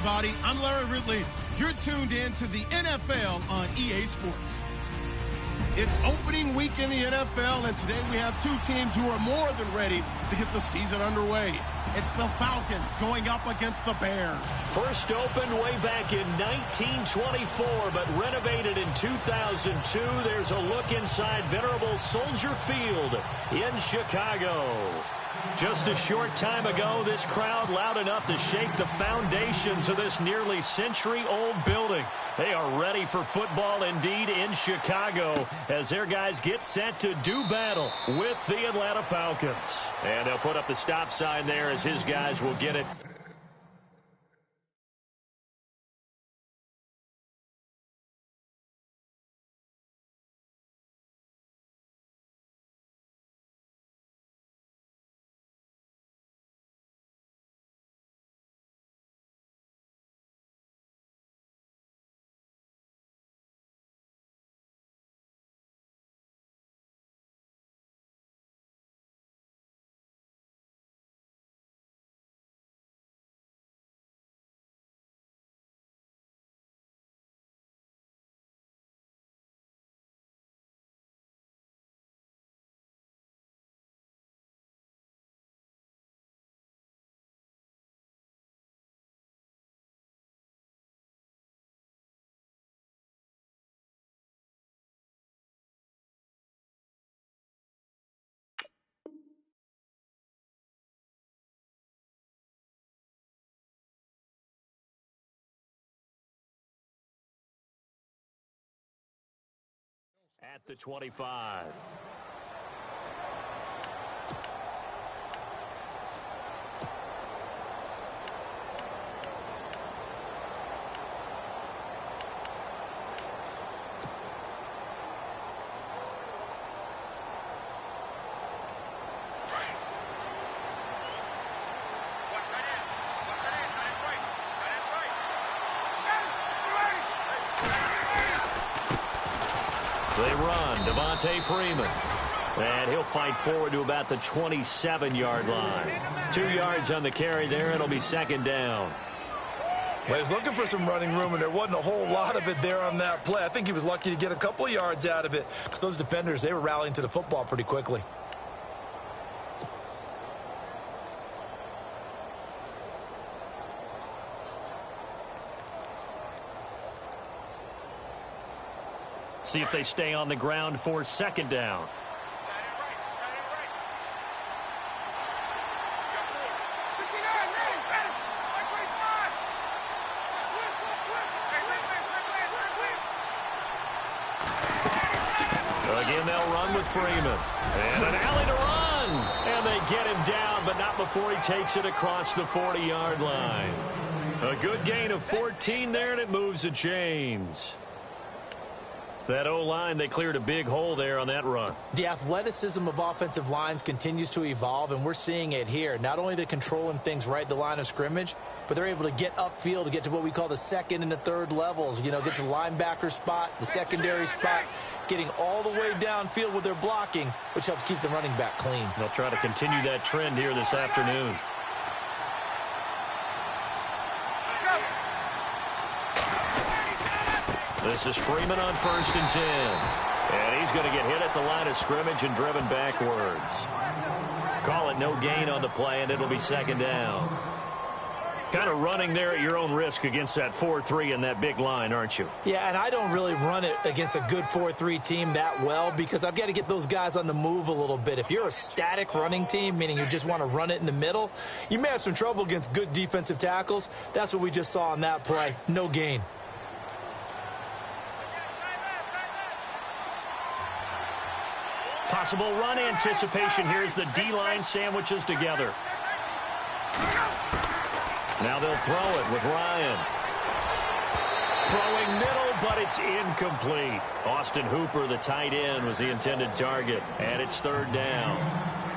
everybody. I'm Larry Ridley. You're tuned in to the NFL on EA Sports. It's opening week in the NFL, and today we have two teams who are more than ready to get the season underway. It's the Falcons going up against the Bears. First opened way back in 1924, but renovated in 2002. There's a look inside venerable Soldier Field in Chicago. Just a short time ago, this crowd loud enough to shake the foundations of this nearly century-old building. They are ready for football indeed in Chicago as their guys get set to do battle with the Atlanta Falcons. And they'll put up the stop sign there as his guys will get it. At the 25. They run, Devontae Freeman. And he'll fight forward to about the 27-yard line. 2 yards on the carry there. It'll be second down. Well, he's looking for some running room, and there wasn't a whole lot of it there on that play. I think he was lucky to get a couple of yards out of it because those defenders, they were rallying to the football pretty quickly. See if they stay on the ground for second down. Again, they'll run with Freeman. And an alley to run. And they get him down, but not before he takes it across the 40-yard line. A good gain of 14 there, and it moves the chains. That O-line, they cleared a big hole there on that run. The athleticism of offensive lines continues to evolve, and we're seeing it here. Not only are they controlling things right at the line of scrimmage, but they're able to get upfield to get to what we call the second and the third levels. You know, get to the linebacker spot, the secondary spot, getting all the way downfield with their blocking, which helps keep the running back clean. They'll try to continue that trend here this afternoon. This is Freeman on 1st and 10. And he's going to get hit at the line of scrimmage and driven backwards. Call it no gain on the play, and it'll be second down. Kind of running there at your own risk against that 4-3 and that big line, aren't you? Yeah, and I don't really run it against a good 4-3 team that well because I've got to get those guys on the move a little bit. If you're a static running team, meaning you just want to run it in the middle, you may have some trouble against good defensive tackles. That's what we just saw on that play. No gain. Possible run anticipation here as the D-line sandwiches together. Now they'll throw it with Ryan. Throwing middle, but it's incomplete. Austin Hooper, the tight end, was the intended target, and it's third down.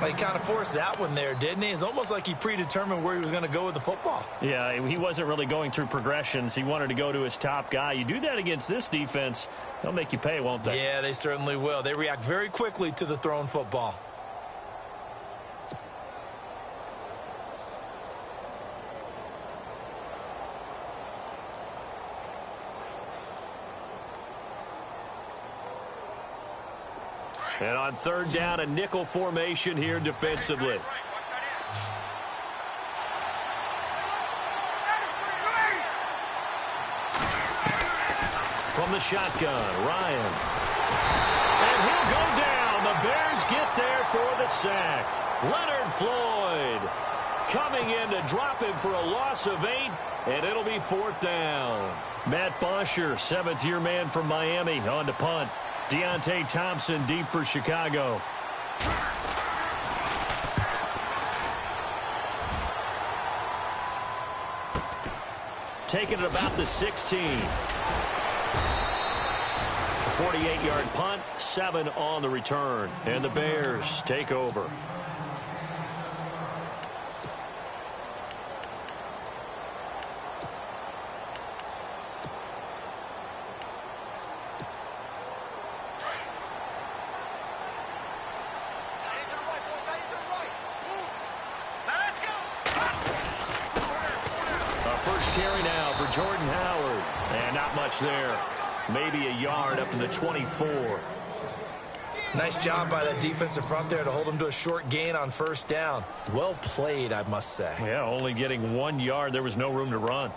He kind of forced that one there, didn't he? It's almost like he predetermined where he was going to go with the football. Yeah, he wasn't really going through progressions. He wanted to go to his top guy. You do that against this defense, they'll make you pay, won't they? Yeah, they certainly will. They react very quickly to the thrown football. And on third down, a nickel formation here defensively. From the shotgun, Ryan. And he'll go down. The Bears get there for the sack. Leonard Floyd coming in to drop him for a loss of 8, and it'll be fourth down. Matt Bosher, seventh-year man from Miami, on to punt. Deontay Thompson deep for Chicago. Taking it about the 16. 48-yard punt, 7 on the return. And the Bears take over. Carry now for Jordan Howard. And not much there. Maybe a yard up to the 24. Nice job by the defensive front there to hold him to a short gain on first down. Well played, I must say. Yeah, only getting 1 yard. There was no room to run.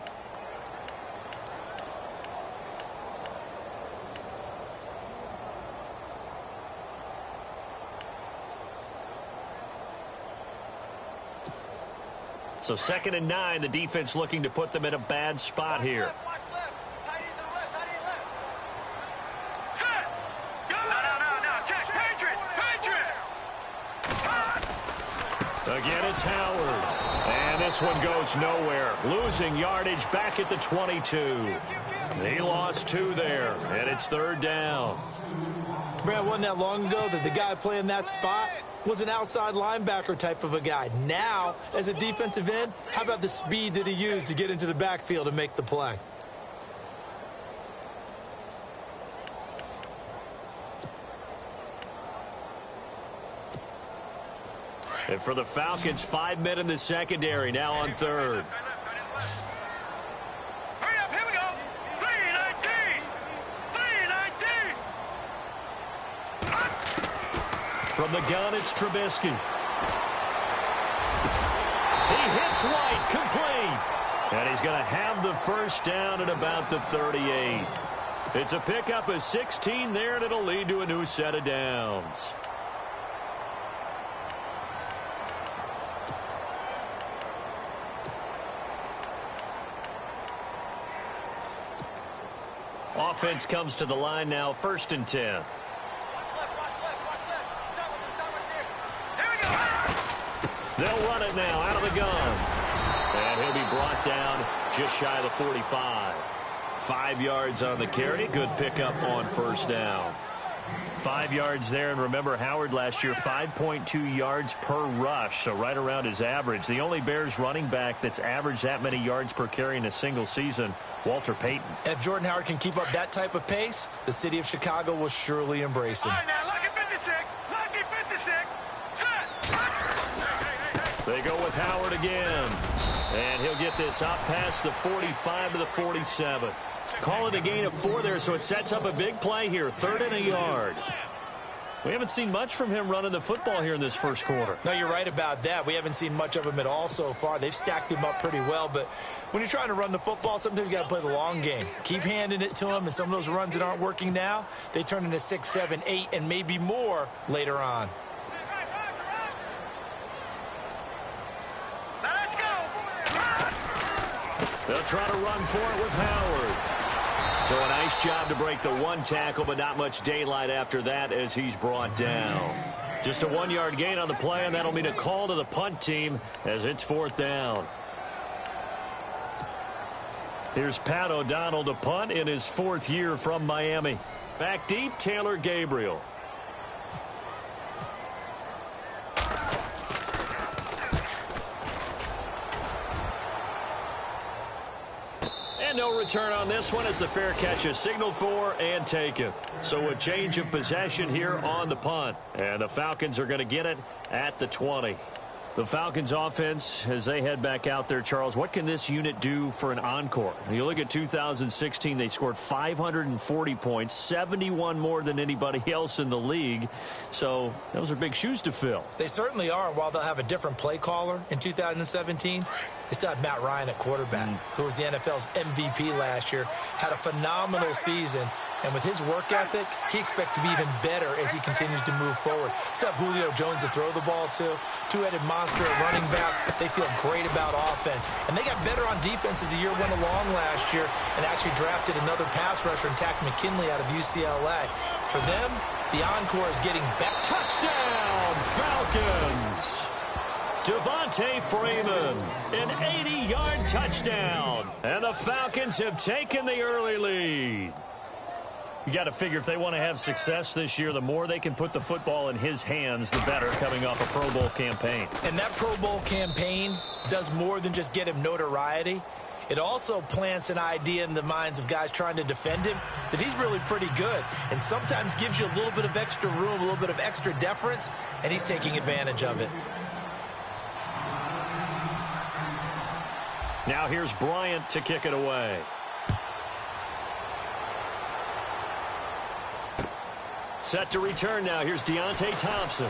So 2nd and 9, the defense looking to put them in a bad spot here. Again, it's Howard. And this one goes nowhere. Losing yardage back at the 22. He lost 2 there, and it's third down. Brad, wasn't that long ago that the guy playing that spot was an outside linebacker type of a guy. Now, as a defensive end, how about the speed that he used to get into the backfield and make the play? And for the Falcons, 5 men in the secondary, now on third. Hurry up, here we go. 319. 319. From the gun, it's Trubisky. He hits White, complete. And he's going to have the first down at about the 38. It's a pickup of 16 there, and it'll lead to a new set of downs. Offense comes to the line now, 1st and 10. They'll run it now out of the gun. And he'll be brought down just shy of the 45. 5 yards on the carry. Good pickup on first down. 5 yards there, and remember Howard last year, 5.2 yards per rush, so right around his average. The only Bears running back that's averaged that many yards per carry in a single season, Walter Payton. And if Jordan Howard can keep up that type of pace, the city of Chicago will surely embrace him. All right, now, lucky 56. Lucky 56. Set. They go with Howard again. And he'll get this up past the 45 to the 47. Call it a gain of 4 there, so it sets up a big play here. 3rd and a yard. We haven't seen much from him running the football here in this first quarter. No, you're right about that. We haven't seen much of him at all so far. They've stacked him up pretty well, but when you're trying to run the football, sometimes you got to play the long game. Keep handing it to him, and some of those runs that aren't working now, they turn into 6, 7, 8, and maybe more later on. Let's go. They'll try to run for it with Howard. So a nice job to break the 1 tackle, but not much daylight after that as he's brought down. Just a 1-yard gain on the play, and that'll mean a call to the punt team as it's 4th down. Here's Pat O'Donnell to punt in his 4th year from Miami. Back deep, Taylor Gabriel. No return on this one as the fair catch is signaled for and taken. So a change of possession here on the punt. And the Falcons are going to get it at the 20. The Falcons offense, as they head back out there, Charles, what can this unit do for an encore? You look at 2016, they scored 540 points, 71 more than anybody else in the league. So those are big shoes to fill. They certainly are. While they'll have a different play caller in 2017, they still have Matt Ryan at quarterback, who was the NFL's MVP last year, had a phenomenal season. And with his work ethic, he expects to be even better as he continues to move forward. Still have Julio Jones to throw the ball to. Two-headed monster at running back. They feel great about offense. And they got better on defense as the year went along last year and actually drafted another pass rusher in Tack McKinley out of UCLA. For them, the encore is getting back. Touchdown, Falcons! Devontae Freeman, an 80-yard touchdown. And the Falcons have taken the early lead. You got to figure if they want to have success this year, the more they can put the football in his hands, the better, coming off a Pro Bowl campaign. And that Pro Bowl campaign does more than just get him notoriety. It also plants an idea in the minds of guys trying to defend him that he's really pretty good and sometimes gives you a little bit of extra room, a little bit of extra deference, and he's taking advantage of it. Now here's Bryant to kick it away. Set to return now. Here's Deontay Thompson.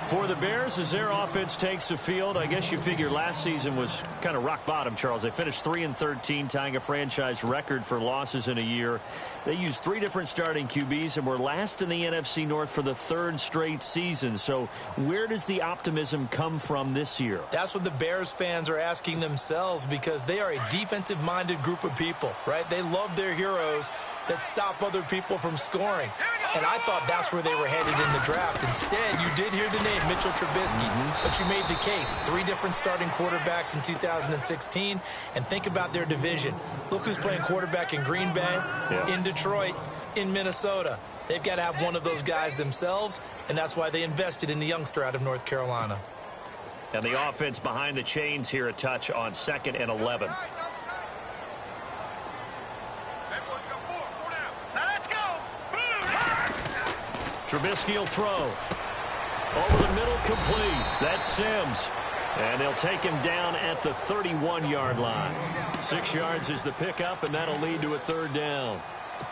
For the Bears, as their offense takes the field, I guess you figure last season was kind of rock bottom, Charles. They finished 3-13, tying a franchise record for losses in a year. They used 3 different starting QBs and were last in the NFC North for the 3rd straight season. So where does the optimism come from this year? That's what the Bears fans are asking themselves, because they are a defensive-minded group of people, right? They love their heroes that stop other people from scoring. And I thought that's where they were headed in the draft. Instead, you did hear the name Mitchell Trubisky, but you made the case. 3 different starting quarterbacks in 2016. And think about their division. Look who's playing quarterback in Green Bay, in Detroit, in Minnesota. They've got to have one of those guys themselves, and that's why they invested in the youngster out of North Carolina. And the offense behind the chains here a touch on 2nd and 11. Trubisky will throw. Over the middle, complete. That's Sims. And they'll take him down at the 31-yard line. 6 yards is the pickup, and that'll lead to a 3rd down.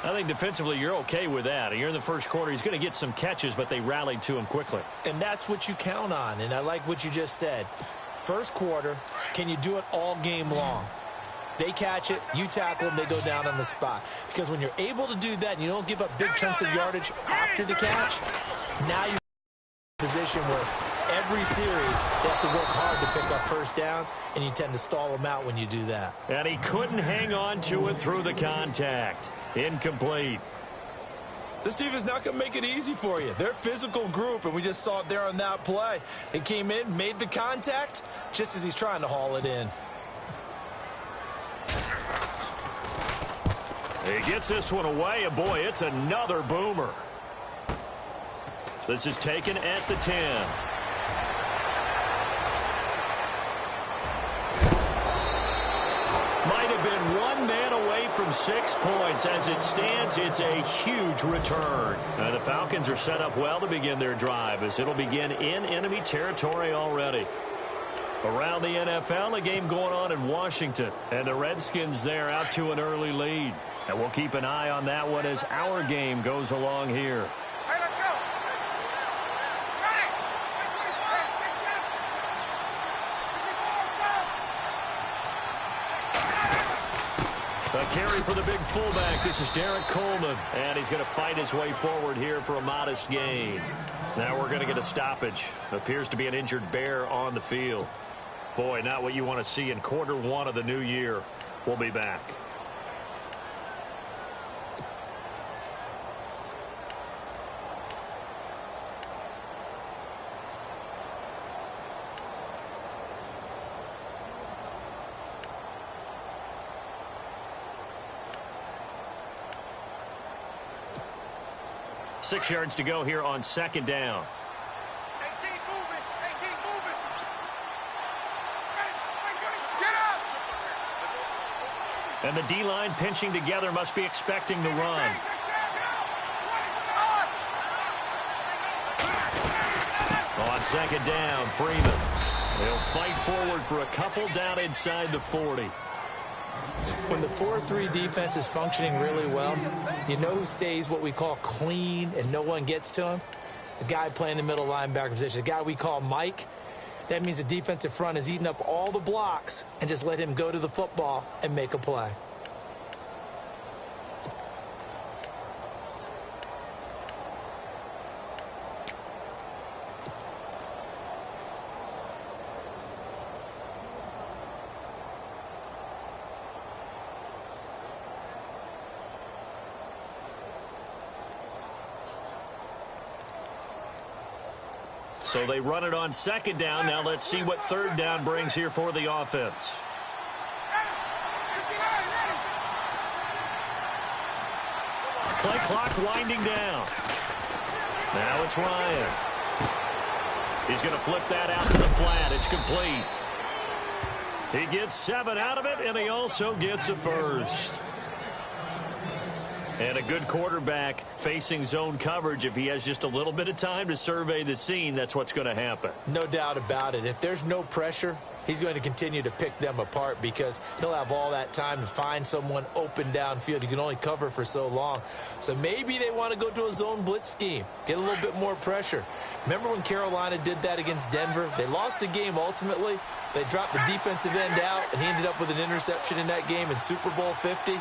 I think defensively you're okay with that. You're in the first quarter. He's going to get some catches, but they rallied to him quickly. And that's what you count on, and I like what you just said. First quarter, can you do it all game long? They catch it, you tackle them, they go down on the spot. Because when you're able to do that and you don't give up big chunks of yardage after the catch, now you're in a position where every series they have to work hard to pick up first downs, and you tend to stall them out when you do that. And he couldn't hang on to it through the contact. Incomplete. This team is not going to make it easy for you. They're a physical group, and we just saw it there on that play. They came in, made the contact, just as he's trying to haul it in. He gets this one away, and boy, it's another boomer. This is taken at the 10. Might have been one man away from 6 points. As it stands, it's a huge return. The Falcons are set up well to begin their drive, as it'll begin in enemy territory already. Around the NFL, a game going on in Washington, and the Redskins there out to an early lead. And we'll keep an eye on that one as our game goes along here. Hey, let's go. Ready? A carry for the big fullback. This is Derek Coleman, and he's going to fight his way forward here for a modest gain. Now we're going to get a stoppage. Appears to be an injured Bear on the field. Boy, not what you want to see in quarter 1 of the new year. We'll be back. Six yards to go here on 2nd down. 18 moving. 18 moving. Get up. And the D-line pinching together, must be expecting the run. second down, Freeman. They'll fight forward for a couple down inside the 40. When the 4-3 defense is functioning really well, you know who stays what we call clean and no one gets to him? The guy playing the middle linebacker position, the guy we call Mike. That means the defensive front is eating up all the blocks and just let him go to the football and make a play. So they run it on second down. Now let's see what third down brings here for the offense. Play clock winding down. Now it's Ryan. He's going to flip that out to the flat. It's complete. He gets 7 out of it, and he also gets a first. And a good quarterback facing zone coverage. If he has just a little bit of time to survey the scene, that's what's going to happen. No doubt about it. If there's no pressure, he's going to continue to pick them apart because he'll have all that time to find someone open downfield. You can only cover for so long. So maybe they want to go to a zone blitz scheme, get a little bit more pressure. Remember when Carolina did that against Denver? They lost the game ultimately. They dropped the defensive end out, and he ended up with an interception in that game in Super Bowl 50.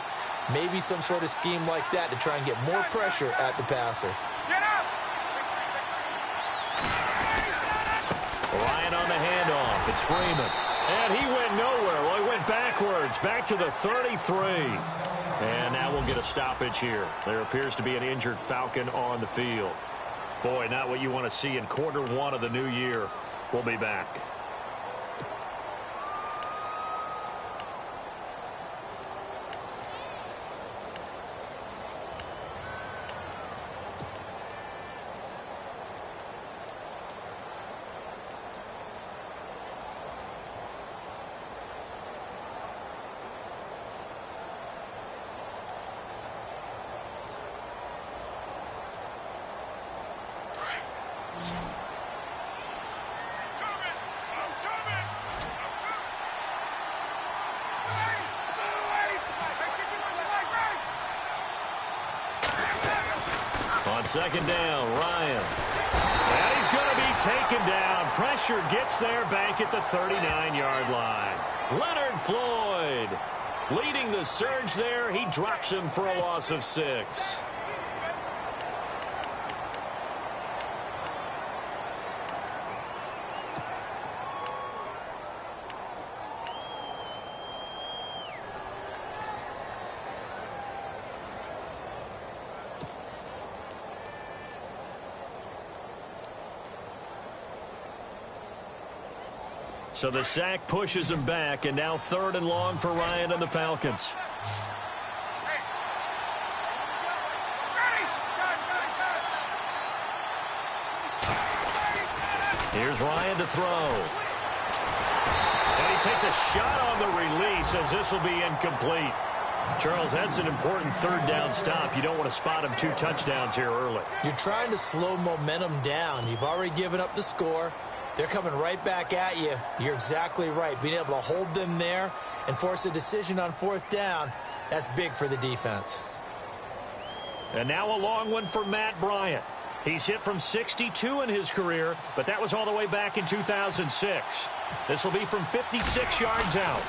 Maybe some sort of scheme like that to try and get more pressure at the passer. Ryan on the handoff. It's Freeman. And he went nowhere. Well, he went backwards, back to the 33. And now we'll get a stoppage here. There appears to be an injured Falcon on the field. Boy, not what you want to see in quarter one of the new year. We'll be back. On second down, Ryan. And he's going to be taken down. Pressure gets there back at the 39-yard line. Leonard Floyd leading the surge there. He drops him for a loss of 6. So the sack pushes him back, and now 3rd and long for Ryan and the Falcons. Here's Ryan to throw. And he takes a shot on the release as this will be incomplete. Charles, that's an important 3rd down stop. You don't want to spot him 2 touchdowns here early. You're trying to slow momentum down. You've already given up the score. They're coming right back at you. You're exactly right. Being able to hold them there and force a decision on 4th down, that's big for the defense. And now a long one for Matt Bryant. He's hit from 62 in his career, but that was all the way back in 2006. This will be from 56 yards out.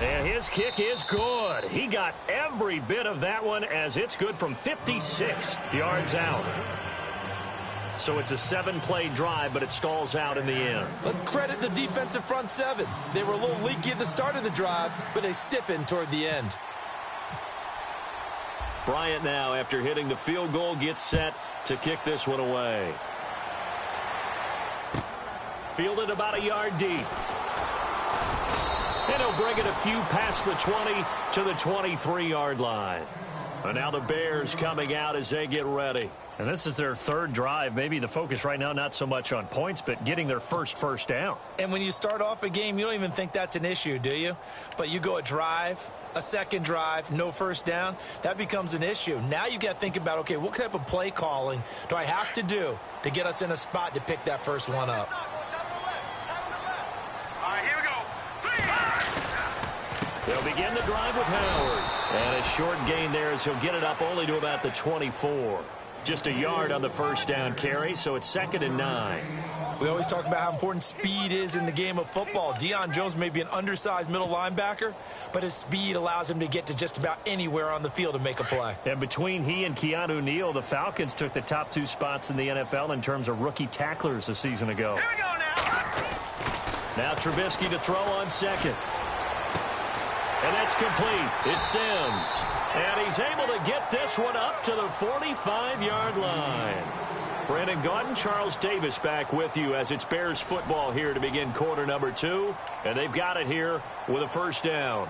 And his kick is good. He got every bit of that one as it's good from 56 yards out. So it's a 7-play drive, but it stalls out in the end. Let's credit the defensive front 7. They were a little leaky at the start of the drive, but they stiffened toward the end. Bryant now, after hitting the field goal, gets set to kick this one away. Fielded about a yard deep. And he'll bring it a few past the 20 to the 23-yard line. And now the Bears coming out as they get ready. And this is their third drive. Maybe the focus right now not so much on points, but getting their first down. And when you start off a game, you don't even think that's an issue, do you? But you go a drive, a second drive, no first down, that becomes an issue. Now you got to think about, okay, what type of play calling do I have to do to get us in a spot to pick that first one up? All right, here we go. They'll begin the drive with Howard. And a short gain there as he'll get it up only to about the 24. Just a yard on the first down carry, so it's 2nd and 9. We always talk about how important speed is in the game of football. Deion Jones may be an undersized middle linebacker, but his speed allows him to get to just about anywhere on the field and make a play. And between he and Keanu Neal, the Falcons took the top 2 spots in the NFL in terms of rookie tacklers a season ago. Here we go now. Now Trubisky to throw on second. And that's complete. It's Sims. And he's able to get this one up to the 45-yard line. Brandon Gaudin, Charles Davis back with you as it's Bears football here to begin quarter number 2. And they've got it here with a first down.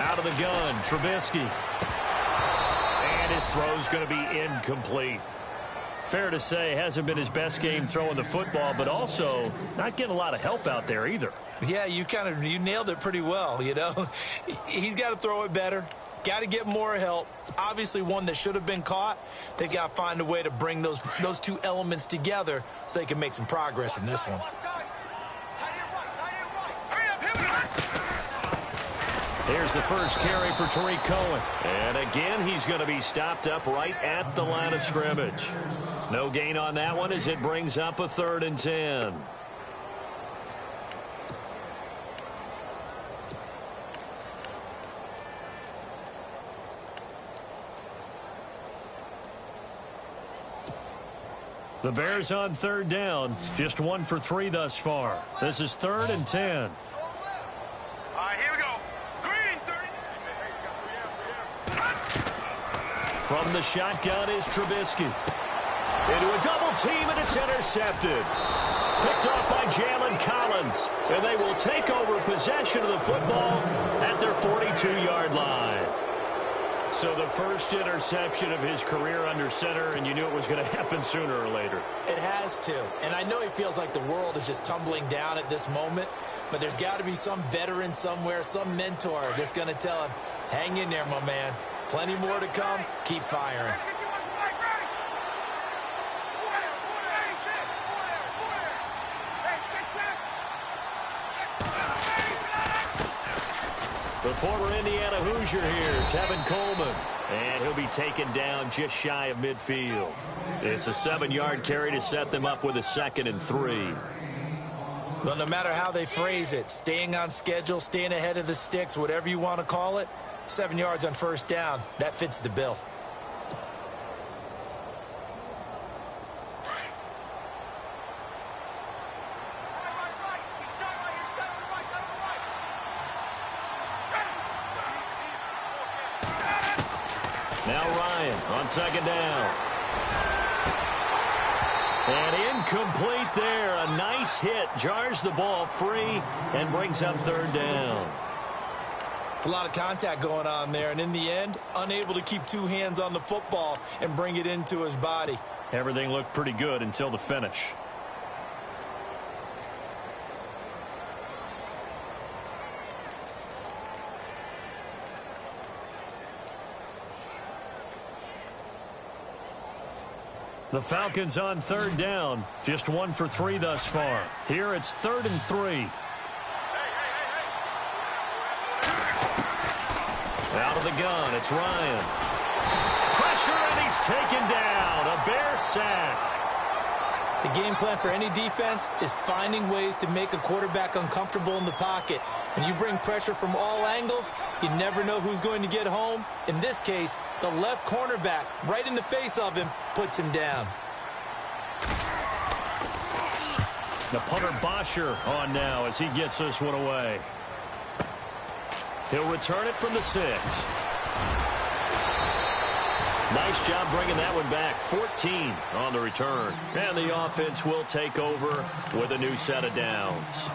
Out of the gun, Trubisky. And his throw's going to be incomplete. Fair to say, hasn't been his best game throwing the football, but also not getting a lot of help out there either. Yeah, you nailed it pretty well, you know. He's got to throw it better. Got to get more help. Obviously one that should have been caught. They've got to find a way to bring those two elements together so they can make some progress in this one. Here's the first carry for Tariq Cohen. And again, he's going to be stopped up right at the line of scrimmage. No gain on that one as it brings up a 3rd and 10. The Bears on 3rd down. Just 1 for 3 thus far. This is 3rd and 10. From the shotgun is Trubisky. Into a double team, and it's intercepted. Picked off by Jalen Collins. And they will take over possession of the football at their 42-yard line. So the first interception of his career under center, and you knew it was going to happen sooner or later. It has to. And I know he feels like the world is just tumbling down at this moment, but there's got to be some veteran somewhere, some mentor that's going to tell him, hang in there, my man. Plenty more to come. Keep firing. The former Indiana Hoosier here, Tevin Coleman. And he'll be taken down just shy of midfield. It's a 7-yard carry to set them up with a 2nd and 3. Well, no matter how they phrase it, staying on schedule, staying ahead of the sticks, whatever you want to call it, 7 yards on first down, that fits the bill. Now Ryan on 2nd down. And incomplete there. A nice hit. Jars the ball free and brings up 3rd down. It's a lot of contact going on there, and in the end, unable to keep 2 hands on the football and bring it into his body. Everything looked pretty good until the finish. The Falcons on 3rd down. Just 1 for 3 thus far. Here it's 3rd and 3. Out of the gun, it's Ryan. Pressure, and he's taken down. A Bear sack. The game plan for any defense is finding ways to make a quarterback uncomfortable in the pocket. When you bring pressure from all angles, you never know who's going to get home. In this case, the left cornerback, right in the face of him, puts him down. The punter Bosher on now as he gets this one away. He'll return it from the 6. Nice job bringing that one back. 14 on the return. And the offense will take over with a new set of downs.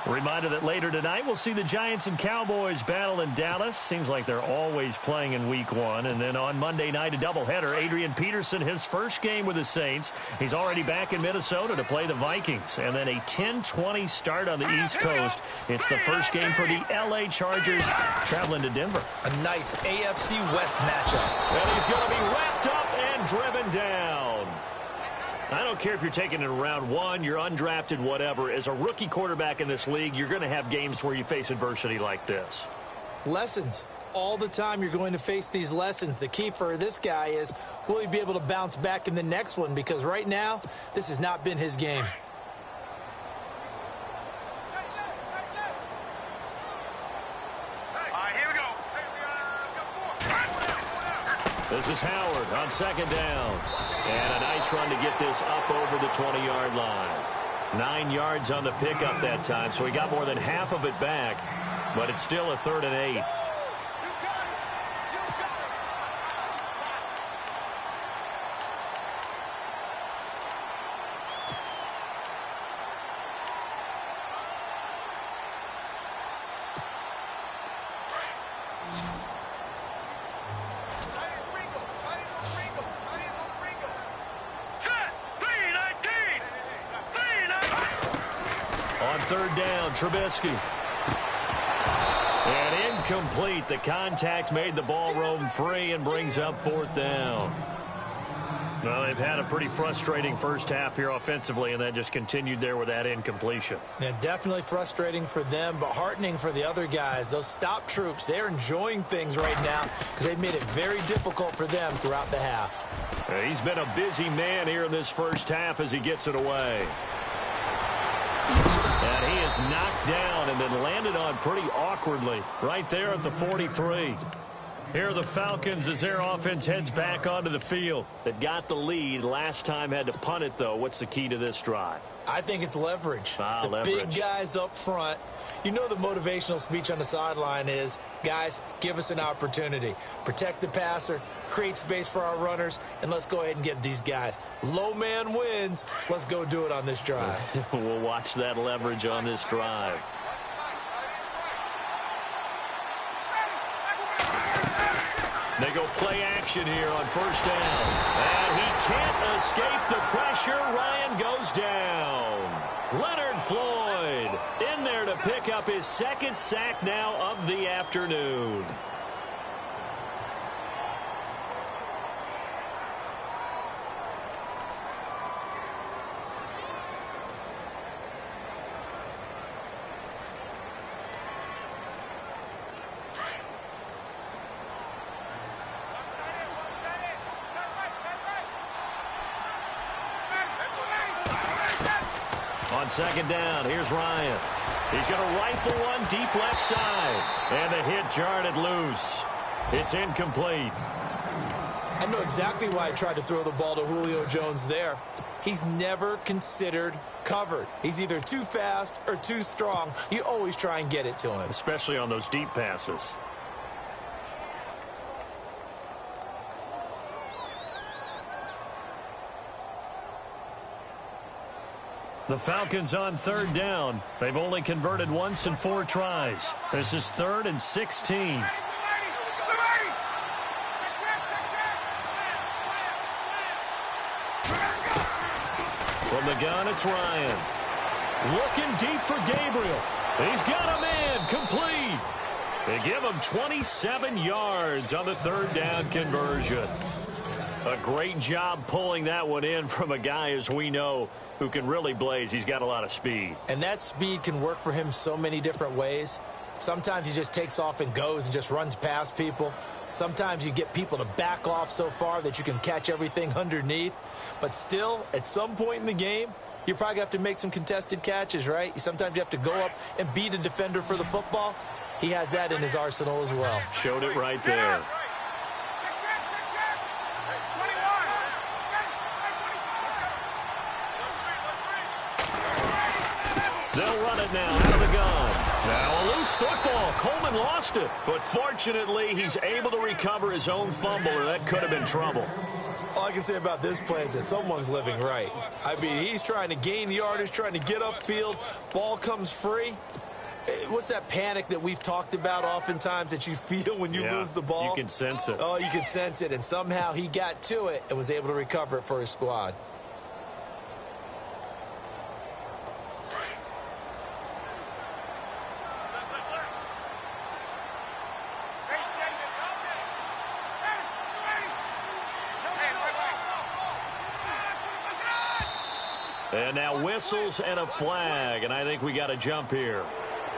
Reminder that later tonight we'll see the Giants and Cowboys battle in Dallas. Seems like they're always playing in week 1. And then on Monday night, a doubleheader. Adrian Peterson, his first game with the Saints. He's already back in Minnesota to play the Vikings. And then a 10-20 start on the East Coast. It's the first game for the L.A. Chargers traveling to Denver. A nice AFC West matchup. And he's going to be wrapped up and driven down. I don't care if you're taking it in round 1, you're undrafted, whatever. As a rookie quarterback in this league, you're going to have games where you face adversity like this. Lessons. All the time you're going to face these lessons. The key for this guy is, will he be able to bounce back in the next one? Because right now, this has not been his game. This is Howard on second down. And a nice run to get this up over the 20-yard line. 9 yards on the pickup that time, so he got more than half of it back. But it's still a 3rd and 8. Third down, Trubisky. And incomplete. The contact made the ball roam free and brings up 4th down. Well, they've had a pretty frustrating first half here offensively, and that just continued there with that incompletion. Yeah, definitely frustrating for them, but heartening for the other guys. Those stop troops, they're enjoying things right now because they've made it very difficult for them throughout the half. He's been a busy man here in this first half as he gets it away. And he is knocked down and then landed on pretty awkwardly right there at the 43. Here are the Falcons as their offense heads back onto the field. They've got the lead. Last time had to punt it, though. What's the key to this drive? I think it's leverage. Leverage. Big guys up front. You know the motivational speech on the sideline is, guys, give us an opportunity. Protect the passer, create space for our runners, and let's go ahead and get these guys. Low man wins. Let's go do it on this drive. We'll watch that leverage on this drive. They go play action here on first down. And he can't escape the pressure. Ryan goes down. Leonard Floyd in there to pick up his 2nd sack now of the afternoon. On second down, here's Ryan. He's going to rifle one deep left side. And the hit jarred it loose. It's incomplete. I know exactly why I tried to throw the ball to Julio Jones there. He's never considered covered. He's either too fast or too strong. You always try and get it to him. Especially on those deep passes. The Falcons on third down. They've only converted once in 4 tries. This is 3rd and 16. From the gun, it's Ryan. Looking deep for Gabriel. He's got a man. Complete. They give him 27 yards on the 3rd down conversion. A great job pulling that one in from a guy, as we know, who can really blaze. He's got a lot of speed. And that speed can work for him so many different ways. Sometimes he just takes off and goes and just runs past people. Sometimes you get people to back off so far that you can catch everything underneath. But still, at some point in the game, you probably have to make some contested catches, right? Sometimes you have to go up and beat a defender for the football. He has that in his arsenal as well. Showed it right there. They'll run it now out of the gun. Now a loose football. Coleman lost it. But fortunately, he's able to recover his own fumble, or that could have been trouble. All I can say about this play is that someone's living right. I mean, he's trying to gain yardage, trying to get upfield. Ball comes free. What's that panic that we've talked about oftentimes that you feel when you lose the ball? You can sense it. Oh, you can sense it. And somehow he got to it and was able to recover it for his squad. And now whistles and a flag, and I think we got a jump here.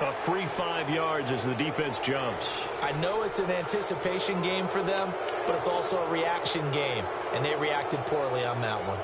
A free 5 yards as the defense jumps. I know it's an anticipation game for them, but it's also a reaction game, and they reacted poorly on that one.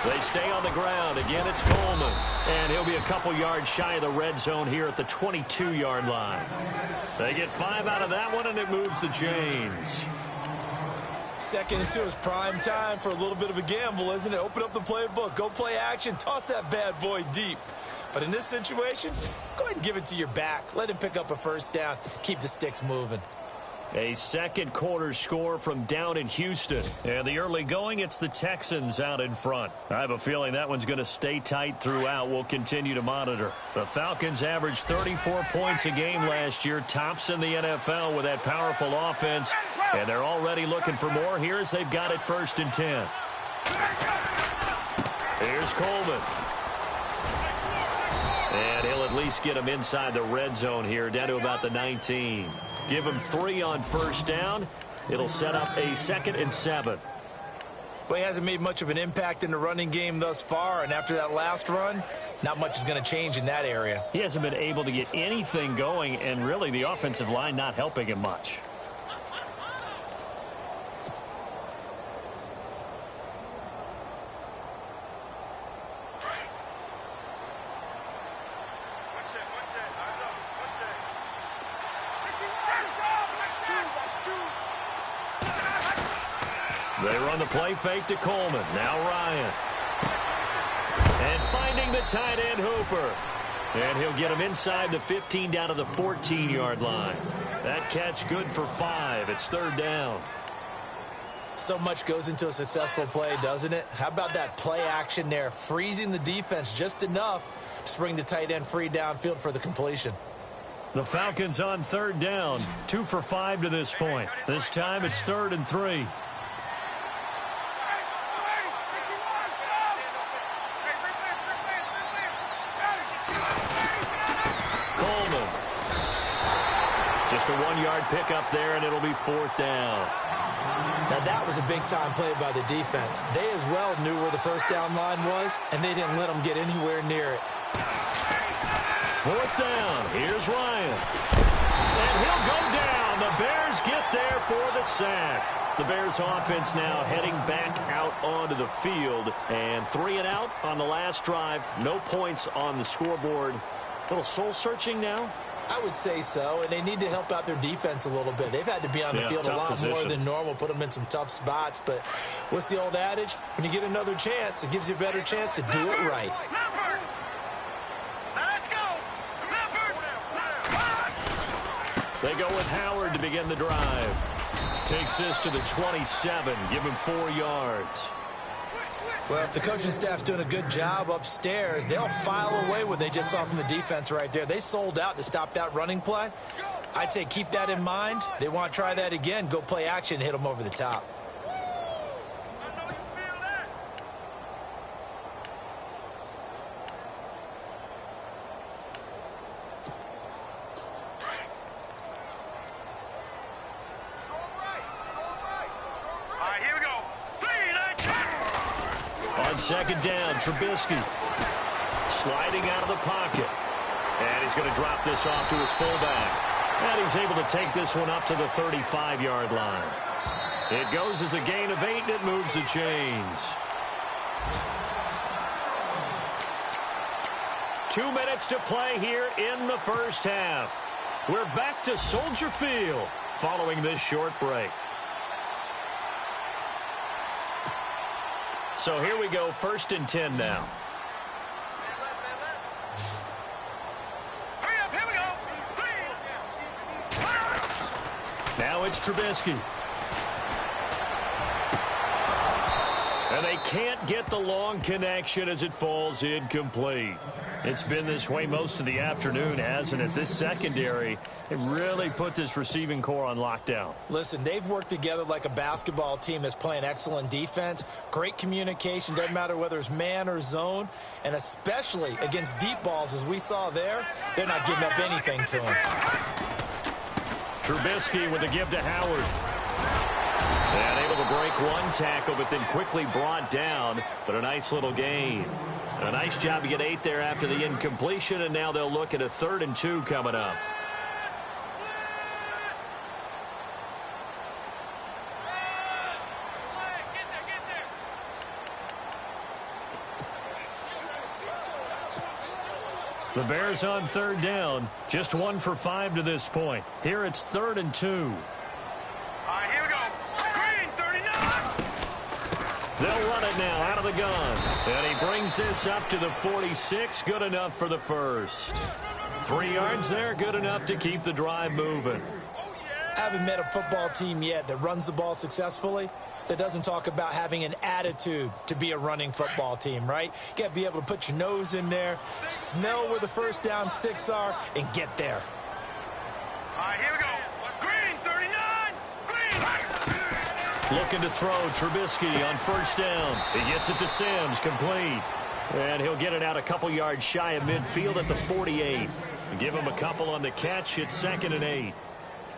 They stay on the ground. Again, it's Coleman. And he'll be a couple yards shy of the red zone here at the 22-yard line. They get 5 out of that one, and it moves the chains. 2nd and 2 is prime time for a little bit of a gamble, isn't it? Open up the playbook. Go play action. Toss that bad boy deep. But in this situation, go ahead and give it to your back. Let him pick up a first down. Keep the sticks moving. A second quarter score from down in Houston. And the early going, it's the Texans out in front. I have a feeling that one's going to stay tight throughout. We'll continue to monitor. The Falcons averaged 34 points a game last year, tops in the NFL with that powerful offense. And they're already looking for more here as they've got it 1st and 10. Here's Coleman. And he'll at least get him inside the red zone here, down to about the 19. Give him 3 on 1st down. It'll set up a 2nd and 7. Well, he hasn't made much of an impact in the running game thus far, and after that last run, not much is going to change in that area. He hasn't been able to get anything going, and really the offensive line not helping him much. They run the play fake to Coleman. Now Ryan. And finding the tight end Hooper. And he'll get him inside the 15 down to the 14-yard line. That catch good for 5. It's 3rd down. So much goes into a successful play, doesn't it? How about that play action there, freezing the defense just enough to bring the tight end free downfield for the completion. The Falcons on 3rd down. 2 for 5 to this point. This time it's 3rd and 3. Just a 1-yard pickup there, and it'll be 4th down. Now, that was a big-time play by the defense. They as well knew where the first down line was, and they didn't let them get anywhere near it. 4th down. Here's Ryan. And he'll go down. The Bears get there for the sack. The Bears offense now heading back out onto the field. And 3 and out on the last drive. No points on the scoreboard. A little soul-searching now. I would say so, and they need to help out their defense a little bit. They've had to be on the field a lot more than normal, put them in some tough spots. But what's the old adage? When you get another chance, it gives you a better chance to do it right. They go with Howard to begin the drive. Takes this to the 27. Give him 4 yards. Well, if the coaching staff's doing a good job upstairs, they'll file away what they just saw from the defense right there. They sold out to stop that running play. I'd say keep that in mind. They want to try that again. Go play action, hit them over the top. second down. Trubisky sliding out of the pocket. And he's going to drop this off to his fullback. And he's able to take this one up to the 35-yard line. It goes as a gain of 8, and it moves the chains. 2 minutes to play here in the first half. We're back to Soldier Field following this short break. So here we go, 1st and 10 now. Now it's Trubisky. And they can't get the long connection as it falls incomplete. It's been this way most of the afternoon, hasn't it? This secondary, it really put this receiving core on lockdown. Listen, they've worked together like a basketball team that's playing excellent defense. Great communication, doesn't matter whether it's man or zone. And especially against deep balls, as we saw there, they're not giving up anything to them. Trubisky with a give to Howard. And able to break one tackle, but then quickly brought down. But a nice little gain. A nice job to get 8 there after the incompletion, and now they'll look at a 3rd and 2 coming up. The Bears on 3rd down. Just 1 for 5 to this point. Here it's 3rd and 2. All right, here we go. Green, 39. They'll run it now out of the gun. And he brings this up to the 46. Good enough for the first. 3 yards there. Good enough to keep the drive moving. I haven't met a football team yet that runs the ball successfully that doesn't talk about having an attitude to be a running football team, right? You got to be able to put your nose in there, smell where the first down sticks are, and get there. All right, here we go. Green, 39. Green. Looking to throw. Trubisky on 1st down. He gets it to Sims, complete. And he'll get it out a couple yards shy of midfield at the 48. Give him a couple on the catch. It's 2nd and 8.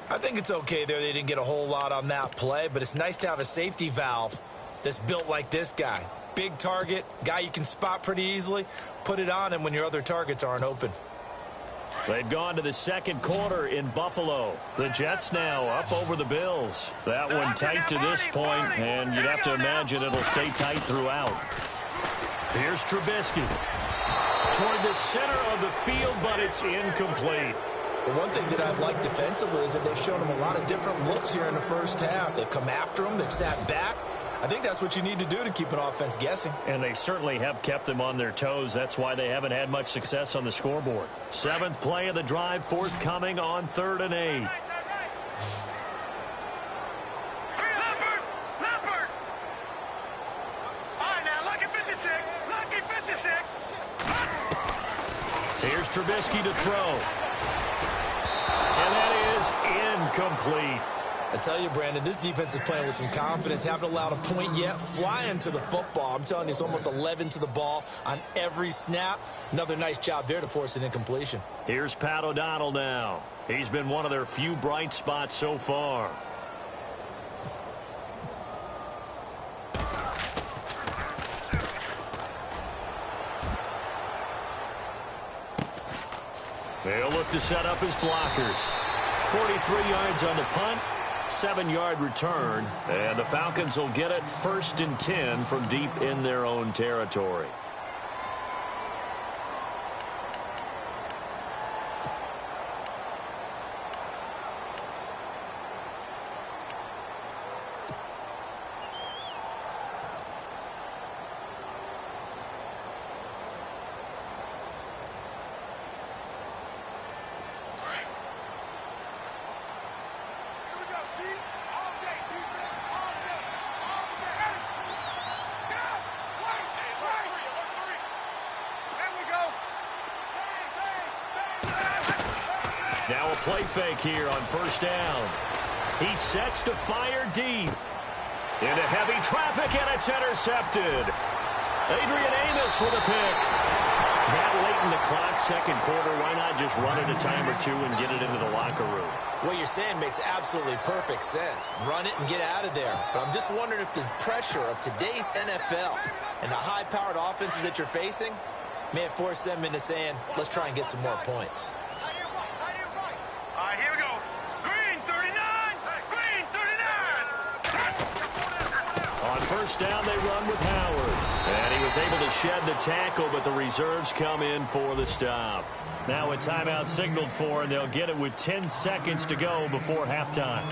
I think it's okay there. They didn't get a whole lot on that play, but it's nice to have a safety valve that's built like this guy. Big target, guy you can spot pretty easily. Put it on him when your other targets aren't open. They've gone to the 2nd quarter in Buffalo. The Jets now up over the Bills. That one tight to this point, and you'd have to imagine it'll stay tight throughout. Here's Trubisky. Toward the center of the field, but it's incomplete. The one thing that I've liked defensively is that they've shown him a lot of different looks here in the first half. They've come after him. They've sat back. I think that's what you need to do to keep an offense guessing. And they certainly have kept them on their toes. That's why they haven't had much success on the scoreboard. 7th play of the drive, forthcoming on 3rd and 8. Leopard. All right, now, lucky 56. Lucky 56. Here's Trubisky to throw. And that is incomplete. I tell you, Brandon, this defense is playing with some confidence. Haven't allowed a point yet. Flying to the football. I'm telling you, it's almost 11 to the ball on every snap. Another nice job there to force an incompletion. Here's Pat O'Donnell now. He's been one of their few bright spots so far. They'll look to set up his blockers. 43 yards on the punt, 7-yard return, and the Falcons will get it 1st and 10 from deep in their own territory. Now a play fake here on 1st down. He sets to fire deep. Into heavy traffic, and it's intercepted. Adrian Amos with a pick. That late in the clock, second quarter, why not just run it a time or two and get it into the locker room? What you're saying makes absolutely perfect sense. Run it and get out of there. But I'm just wondering if the pressure of today's NFL and the high-powered offenses that you're facing may have forced them into saying, let's try and get some more points. All right, here we go. Green 39. Green 39. On first down, they run with Howard. And he was able to shed the tackle, but the reserves come in for the stop. Now a timeout signaled for, and they'll get it with 10 seconds to go before halftime.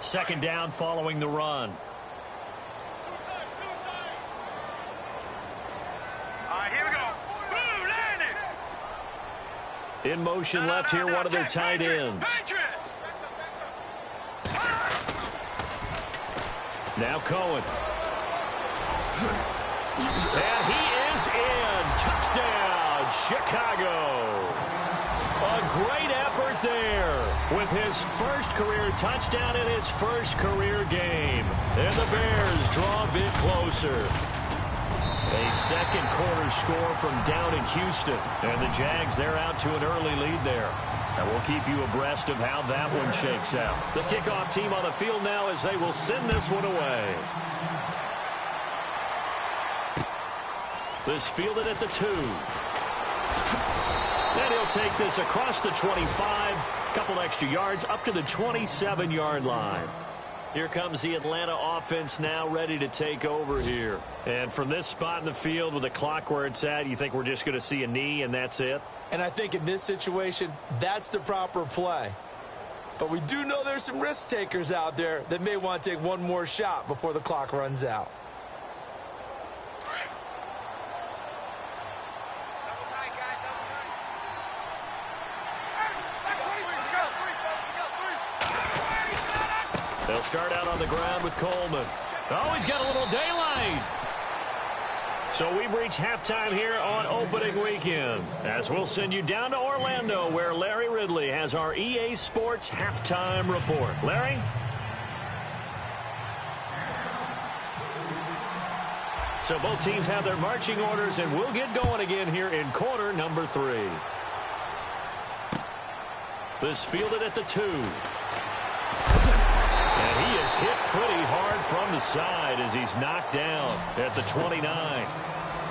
Second down following the run. All right, here we go. Blue landing. In motion left here, one of their tight ends. Now Cohen. And he is in. Touchdown, Chicago. A great effort there with his first career touchdown in his first career game. And the Bears draw a bit closer. A second quarter score from down in Houston. And the Jags, they're out to an early lead there. And we'll keep you abreast of how that one shakes out. The kickoff team on the field now as they will send this one away. This fielded at the 2. Then he'll take this across the 25. Couple extra yards up to the 27-yard line. Here comes the Atlanta offense now ready to take over here. And from this spot in the field with the clock where it's at, you think we're just going to see a knee and that's it? And I think in this situation, that's the proper play. But we do know there's some risk takers out there that may want to take one more shot before the clock runs out. They'll start out on the ground with Coleman. Oh, he's got a little daylight. So we've reached halftime here on opening weekend, as we'll send you down to Orlando, where Larry Ridley has our EA Sports halftime report. Larry? So both teams have their marching orders, and we'll get going again here in quarter number 3. This fielded at the 2. And he is hit pretty hard from the side as he's knocked down at the 29.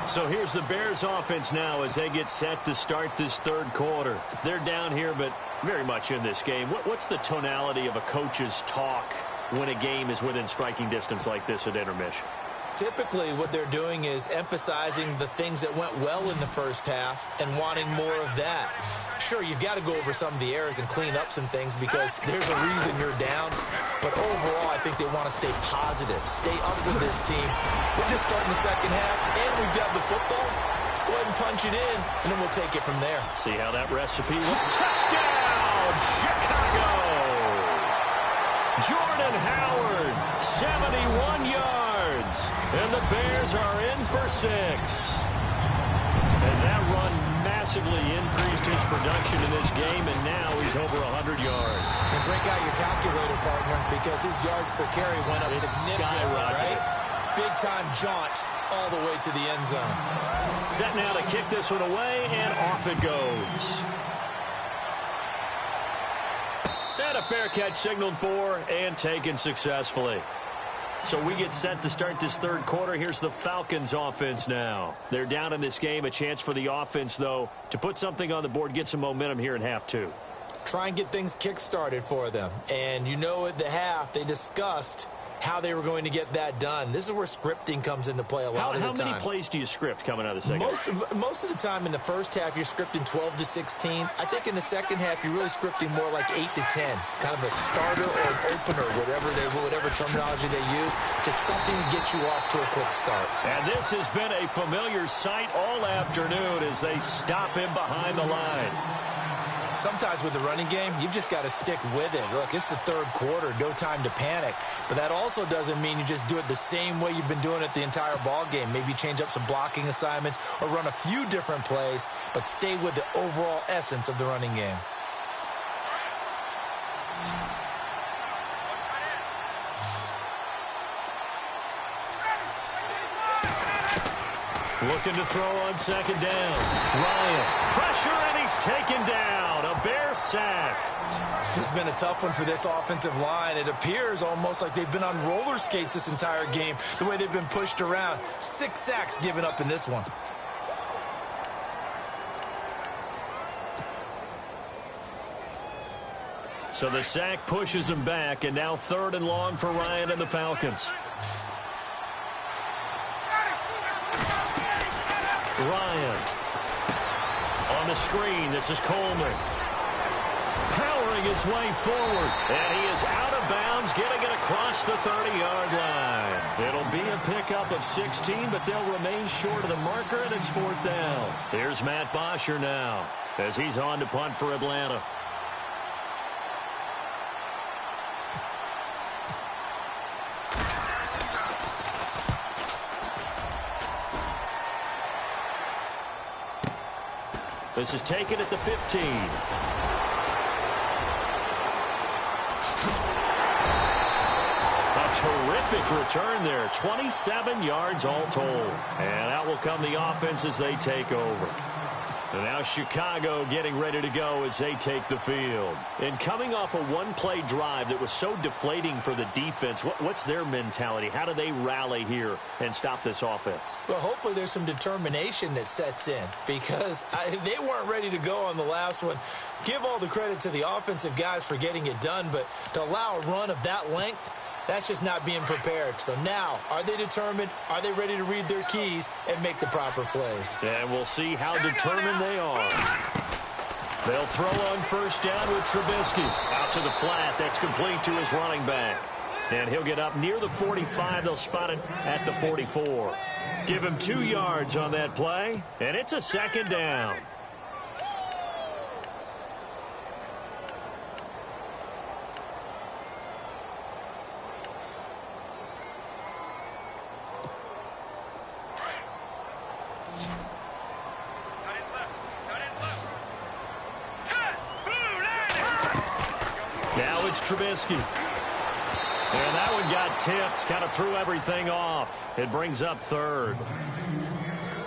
So here's the Bears offense now as they get set to start this third quarter. They're down here, but very much in this game. What's the tonality of a coach's talk when a game is within striking distance like this at intermission? Typically, what they're doing is emphasizing the things that went well in the first half and wanting more of that. Sure, you've got to go over some of the errors and clean up some things because there's a reason you're down. But overall, I think they want to stay positive, stay up with this team. We're just starting the second half, and we've got the football. Let's go ahead and punch it in, and then we'll take it from there. See how that recipe went. Touchdown, Chicago! Jordan Howard, 71 yards. And the Bears are in for 6. And that run massively increased his production in this game, and now he's over 100 yards. And break out your calculator, partner, because his yards per carry went up significantly, right? Big-time jaunt all the way to the end zone. Set now to kick this one away, and off it goes. And a fair catch signaled for and taken successfully. So we get set to start this third quarter. Here's the Falcons offense now. They're down in this game. A chance for the offense, though, to put something on the board, get some momentum here in half 2. Try and get things kick-started for them. And you know at the half, they discussed how they were going to get that done. This is where scripting comes into play a lot of the time. How many plays do you script coming out of the second half? Most of the time in the first half, you're scripting 12 to 16. I think in the second half, you're really scripting more like 8 to 10. Kind of a starter or an opener, whatever terminology they use. Just something to get you off to a quick start. And this has been a familiar sight all afternoon as they stop him behind the line. Sometimes with the running game, you've just got to stick with it. Look, it's the third quarter, no time to panic. But that also doesn't mean you just do it the same way you've been doing it the entire ball game. Maybe change up some blocking assignments or run a few different plays, but stay with the overall essence of the running game. Looking to throw on second down. Ryan, pressure, and he's taken down. A Bear sack. This has been a tough one for this offensive line. It appears almost like they've been on roller skates this entire game, the way they've been pushed around. 6 sacks given up in this one. So the sack pushes him back, and now 3rd and long for Ryan and the Falcons. Ryan. On the screen, this is Coleman. Powering his way forward, and he is out of bounds, getting it across the 30-yard line. It'll be a pickup of 16, but they'll remain short of the marker, and it's 4th down. Here's Matt Bosher now, as he's on to punt for Atlanta. This is taken at the 15. A terrific return there. 27 yards all told. And out will come the offense as they take over. And now Chicago getting ready to go as they take the field. And coming off a one-play drive that was so deflating for the defense, what's their mentality? How do they rally here and stop this offense? Well, hopefully there's some determination that sets in, because they weren't ready to go on the last one. Give all the credit to the offensive guys for getting it done, but to allow a run of that length, that's just not being prepared. So now, are they determined? Are they ready to read their keys and make the proper plays? And we'll see how determined they are. They'll throw on 1st down with Trubisky. Out to the flat. That's complete to his running back. And he'll get up near the 45. They'll spot it at the 44. Give him 2 yards on that play, and it's a 2nd down. Now it's Trubisky. And that one got tipped, kind of threw everything off. It brings up 3rd.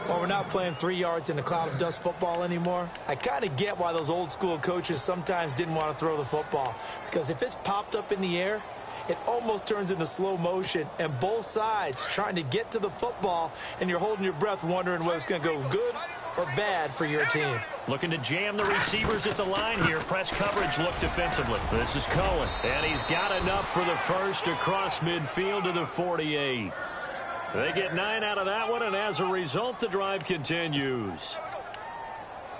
Well, we're not playing 3 yards in a cloud of dust football anymore. I kind of get why those old school coaches sometimes didn't want to throw the football, because if it's popped up in the air, it almost turns into slow motion, and both sides trying to get to the football, and you're holding your breath wondering whether it's going to go good or bad for your team. Looking to jam the receivers at the line here. Press coverage look defensively. This is Cohen, and he's got enough for the first across midfield to the 48. They get 9 out of that one, and as a result, the drive continues.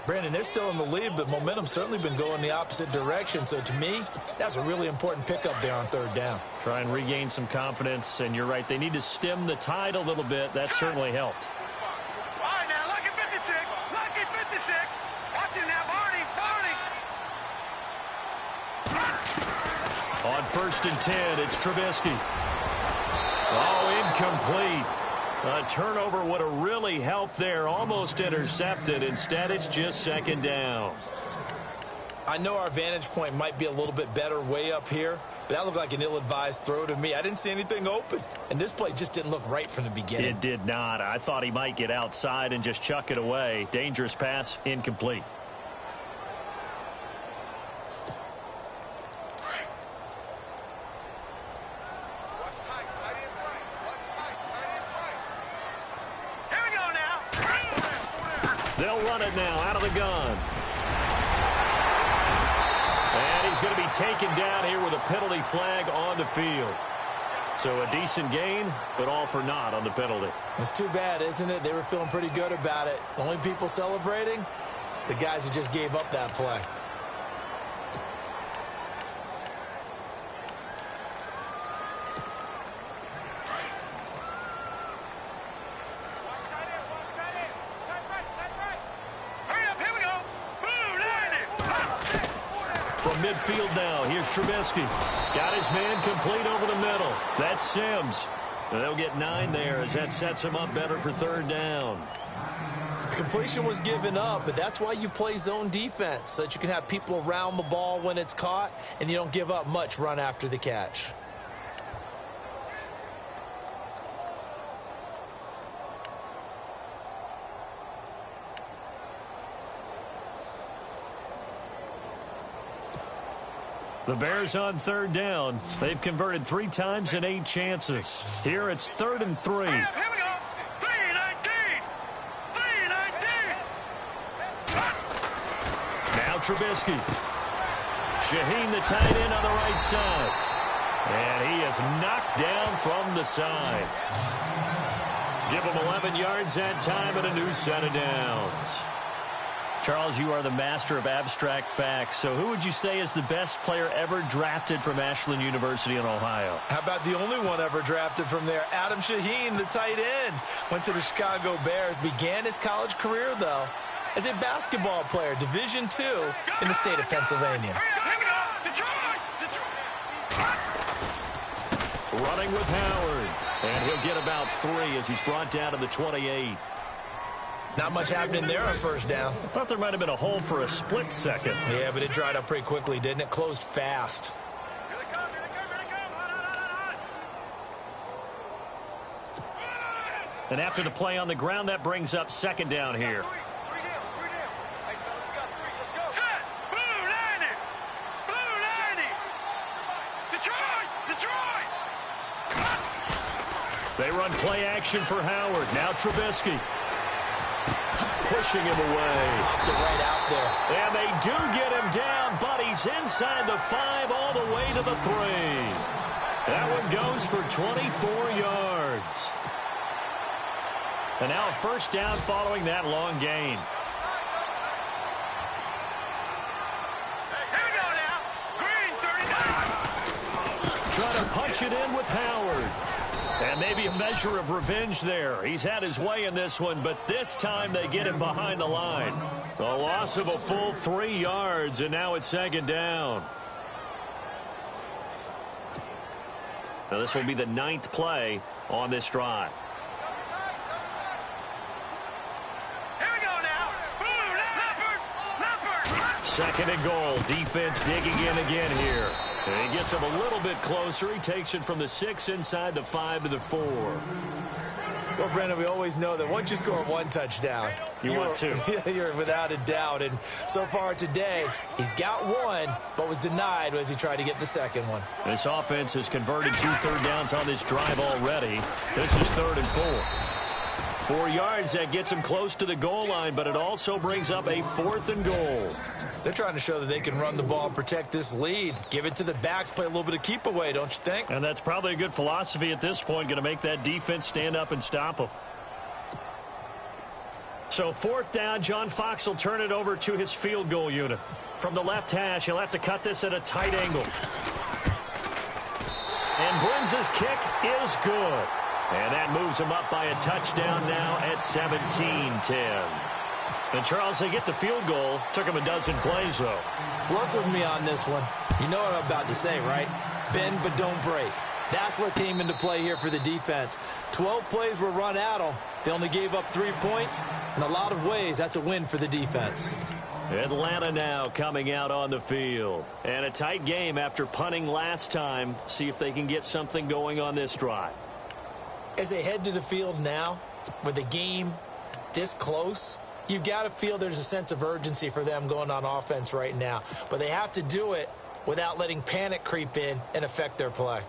Brandon, they're still in the lead, but momentum's certainly been going the opposite direction. So to me, that's a really important pickup there on 3rd down. Try and regain some confidence, and you're right. They need to stem the tide a little bit. That certainly helped. All right, now, lucky 56. Lucky 56. Watch it now, Barney. Barney. On 1st and 10, it's Trubisky. Oh, incomplete. A turnover would have really helped there. Almost intercepted. Instead, it's just 2nd down. I know our vantage point might be a little bit better way up here, but that looked like an ill-advised throw to me. I didn't see anything open, and this play just didn't look right from the beginning. It did not. I thought he might get outside and just chuck it away. Dangerous pass, incomplete. They'll run it now out of the gun. And he's going to be taken down here with a penalty flag on the field. So a decent gain, but all for naught on the penalty. It's too bad, isn't it? They were feeling pretty good about it. The only people celebrating, the guys who just gave up that play. From midfield now, here's Trubisky. Got his man complete over the middle. That's Sims. They'll get 9 there as that sets him up better for 3rd down. The completion was given up, but that's why you play zone defense, so that you can have people around the ball when it's caught, and you don't give up much run after the catch. The Bears on third down. They've converted 3 times in 8 chances. Here it's 3rd and 3. Here we go. 3-19. 3-19. Now Trubisky. Shaheen, the tight end, on the right side. And he is knocked down from the side. Give him 11 yards that time and a new set of downs. Charles, you are the master of abstract facts. So who would you say is the best player ever drafted from Ashland University in Ohio? How about the only one ever drafted from there? Adam Shaheen, the tight end. Went to the Chicago Bears. Began his college career, though, as a basketball player, Division II in the state of Pennsylvania. Here we go. Detroit. Running with Howard. And he'll get about 3 as he's brought down to the 28. Not much happening there on first down. I thought there might have been a hole for a split second. Yeah, but it dried up pretty quickly, didn't it? Closed fast. Here they come. Here they come. And after the play on the ground, that brings up 2nd down here. Three down. Hey, fellas, we got 3. Let's go. Set. Blue 90. Blue 90. Detroit. They run play action for Howard. Now Trubisky. Pushing him away. Popped it right out there. And they do get him down, but he's inside the 5 all the way to the 3. That one goes for 24 yards. And now a first down following that long gain. Here we go now. Green 39. Trying to punch it in with Howard. And maybe a measure of revenge there. He's had his way in this one, but this time they get him behind the line. A loss of a full 3 yards, and now it's 2nd down. Now this will be the 9th play on this drive. Here we go now. Blue Leopard. 2nd and goal. Defense digging in again here. And he gets him a little bit closer. He takes it from the 6 inside the 5 to the 4. Well, Brendan, we always know that once you score 1 touchdown, You want 2. You're without a doubt. And so far today, he's got 1, but was denied as he tried to get the 2nd one. This offense has converted 2 third downs on this drive already. This is 3rd and 4. 4 yards, that gets him close to the goal line, but it also brings up a 4th and goal. They're trying to show that they can run the ball and protect this lead. Give it to the backs, play a little bit of keep away, don't you think? And that's probably a good philosophy at this point, going to make that defense stand up and stop them. So 4th down, John Fox will turn it over to his field goal unit. From the left hash, he'll have to cut this at a tight angle. And Brin's kick is good. And that moves him up by a touchdown now at 17-10. And, Charles, they get the field goal. Took him a dozen plays, though. Work with me on this one. You know what I'm about to say, right? Bend but don't break. That's what came into play here for the defense. 12 plays were run at them. They only gave up 3 points. In a lot of ways, that's a win for the defense. Atlanta now coming out on the field. And a tight game after punting last time. See if they can get something going on this drive. As they head to the field now, with the game this close, you've got to feel there's a sense of urgency for them going on offense right now. But they have to do it without letting panic creep in and affect their play.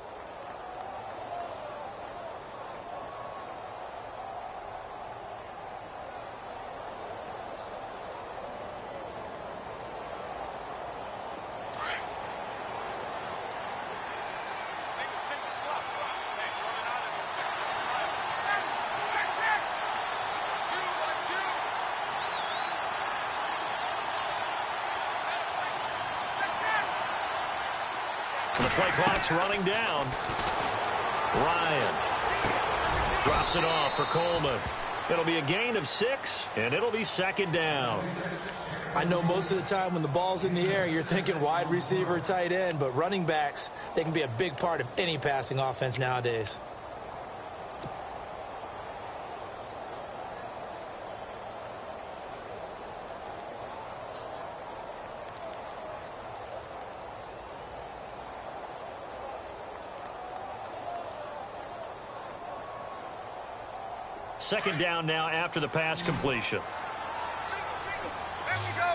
The play clock's running down. Ryan drops it off for Coleman. It'll be a gain of 6, and it'll be 2nd down. I know most of the time when the ball's in the air, you're thinking wide receiver, tight end, but running backs, they can be a big part of any passing offense nowadays. Second down now after the pass completion. There we go.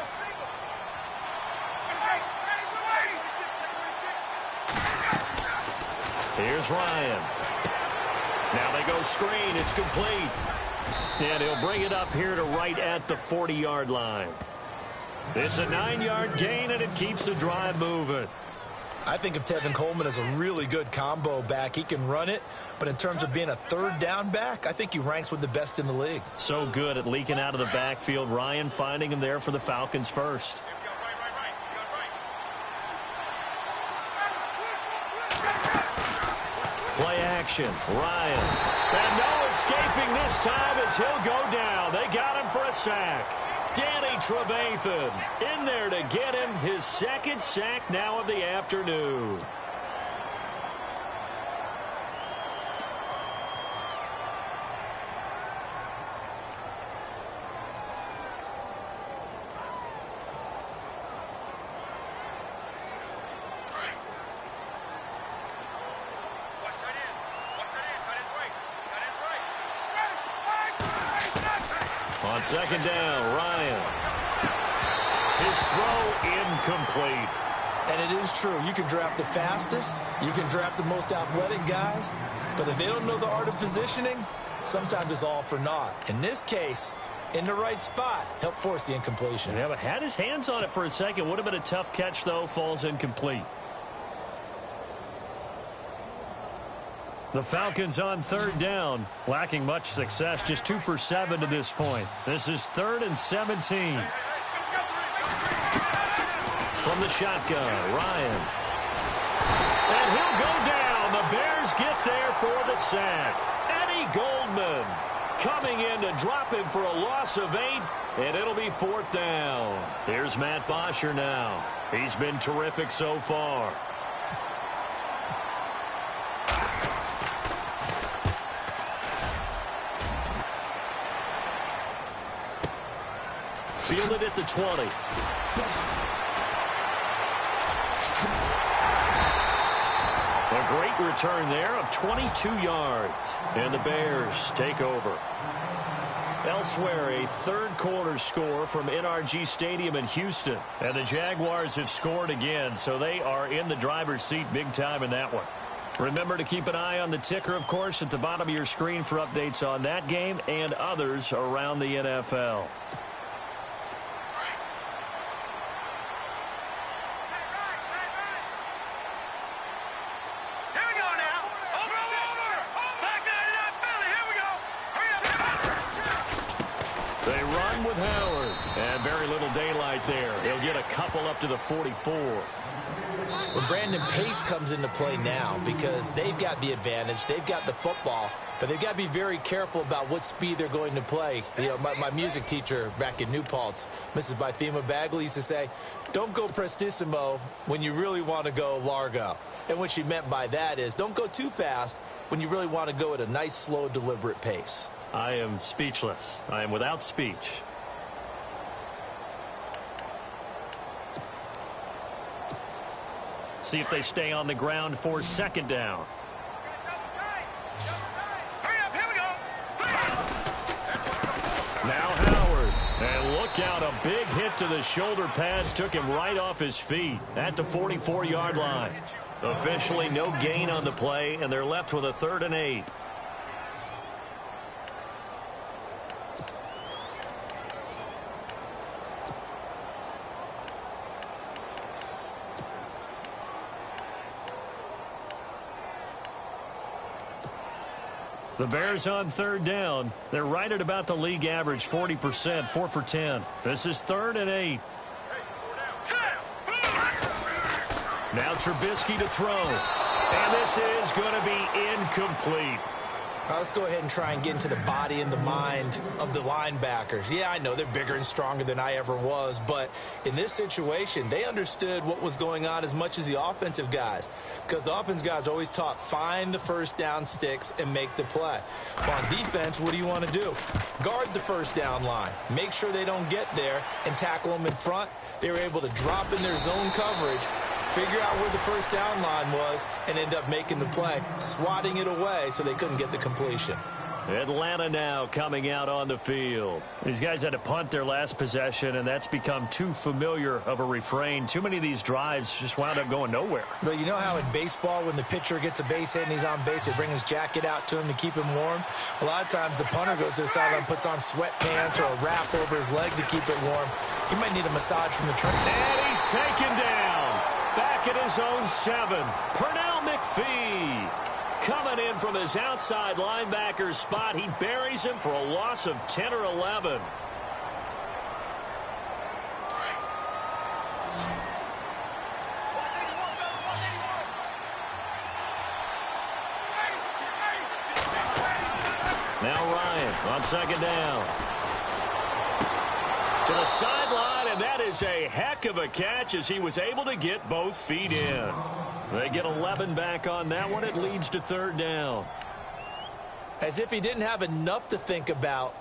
Here's Ryan. Now they go screen. It's complete. And he'll bring it up here to right at the 40-yard line. It's a 9-yard gain, and it keeps the drive moving. I think of Tevin Coleman as a really good combo back. He can run it, but in terms of being a third down back, I think he ranks with the best in the league. So good at leaking out of the backfield. Ryan finding him there for the Falcons first. Play action. Ryan. And no escaping this time as he'll go down. They got him for a sack. Danny Trevathan in there to get him his second sack now of the afternoon. On second down, Ryan. His throw incomplete. And it is true. You can draft the fastest. You can draft the most athletic guys. But if they don't know the art of positioning, sometimes it's all for naught. In this case, in the right spot, helped force the incompletion. Yeah, but had his hands on it for a second. Would have been a tough catch, though. Falls incomplete. The Falcons on third down, lacking much success, just 2 for 7 to this point. This is 3rd and 17. From the shotgun, Ryan. And he'll go down. The Bears get there for the sack. Eddie Goldman coming in to drop him for a loss of 8, and it'll be 4th down. Here's Matt Bosher now. He's been terrific so far. Fielded at the 20. A great return there of 22 yards. And the Bears take over. Elsewhere, a third-quarter score from NRG Stadium in Houston. And the Jaguars have scored again, so they are in the driver's seat big time in that one. Remember to keep an eye on the ticker, of course, at the bottom of your screen for updates on that game and others around the NFL. They run with Howard. And very little daylight there. They'll get a couple up to the 44. Well, Brandon, pace comes into play now because they've got the advantage. They've got the football, but they've got to be very careful about what speed they're going to play. You know, my music teacher back in New Paltz, Mrs. Bythema Bagley, used to say, don't go prestissimo when you really want to go largo. And what she meant by that is don't go too fast when you really want to go at a nice, slow, deliberate pace. I am speechless. I am without speech. See if they stay on the ground for second down. Now Howard. And look out, a big hit to the shoulder pads took him right off his feet at the 44-yard line. Officially no gain on the play, and they're left with a 3rd and 8. The Bears on third down. They're right at about the league average, 40%, 4 for 10. This is 3rd and 8. Now Trubisky to throw. And this is going to be incomplete. Let's go ahead and try and get into the body and the mind of the linebackers. Yeah, I know they're bigger and stronger than I ever was, but in this situation, they understood what was going on as much as the offensive guys, because the offensive guys always taught find the first down sticks and make the play. On defense, what do you want to do? Guard the first down line. Make sure they don't get there and tackle them in front. They were able to drop in their zone coverage, figure out where the first down line was, and end up making the play, swatting it away so they couldn't get the completion. Atlanta now coming out on the field. These guys had to punt their last possession, and that's become too familiar of a refrain. Too many of these drives just wound up going nowhere. But you know how in baseball, when the pitcher gets a base hit and he's on base, they bring his jacket out to him to keep him warm? A lot of times the punter goes to the sideline, puts on sweatpants or a wrap over his leg to keep it warm. He might need a massage from the trainer. And he's taken down. Back at his own 7. Pernell McPhee. Coming in from his outside linebacker spot, he buries him for a loss of 10 or 11. Now Ryan on second down. To the sideline, and that is a heck of a catch as he was able to get both feet in. They get 11 back on that one. It leads to third down. As if he didn't have enough to think about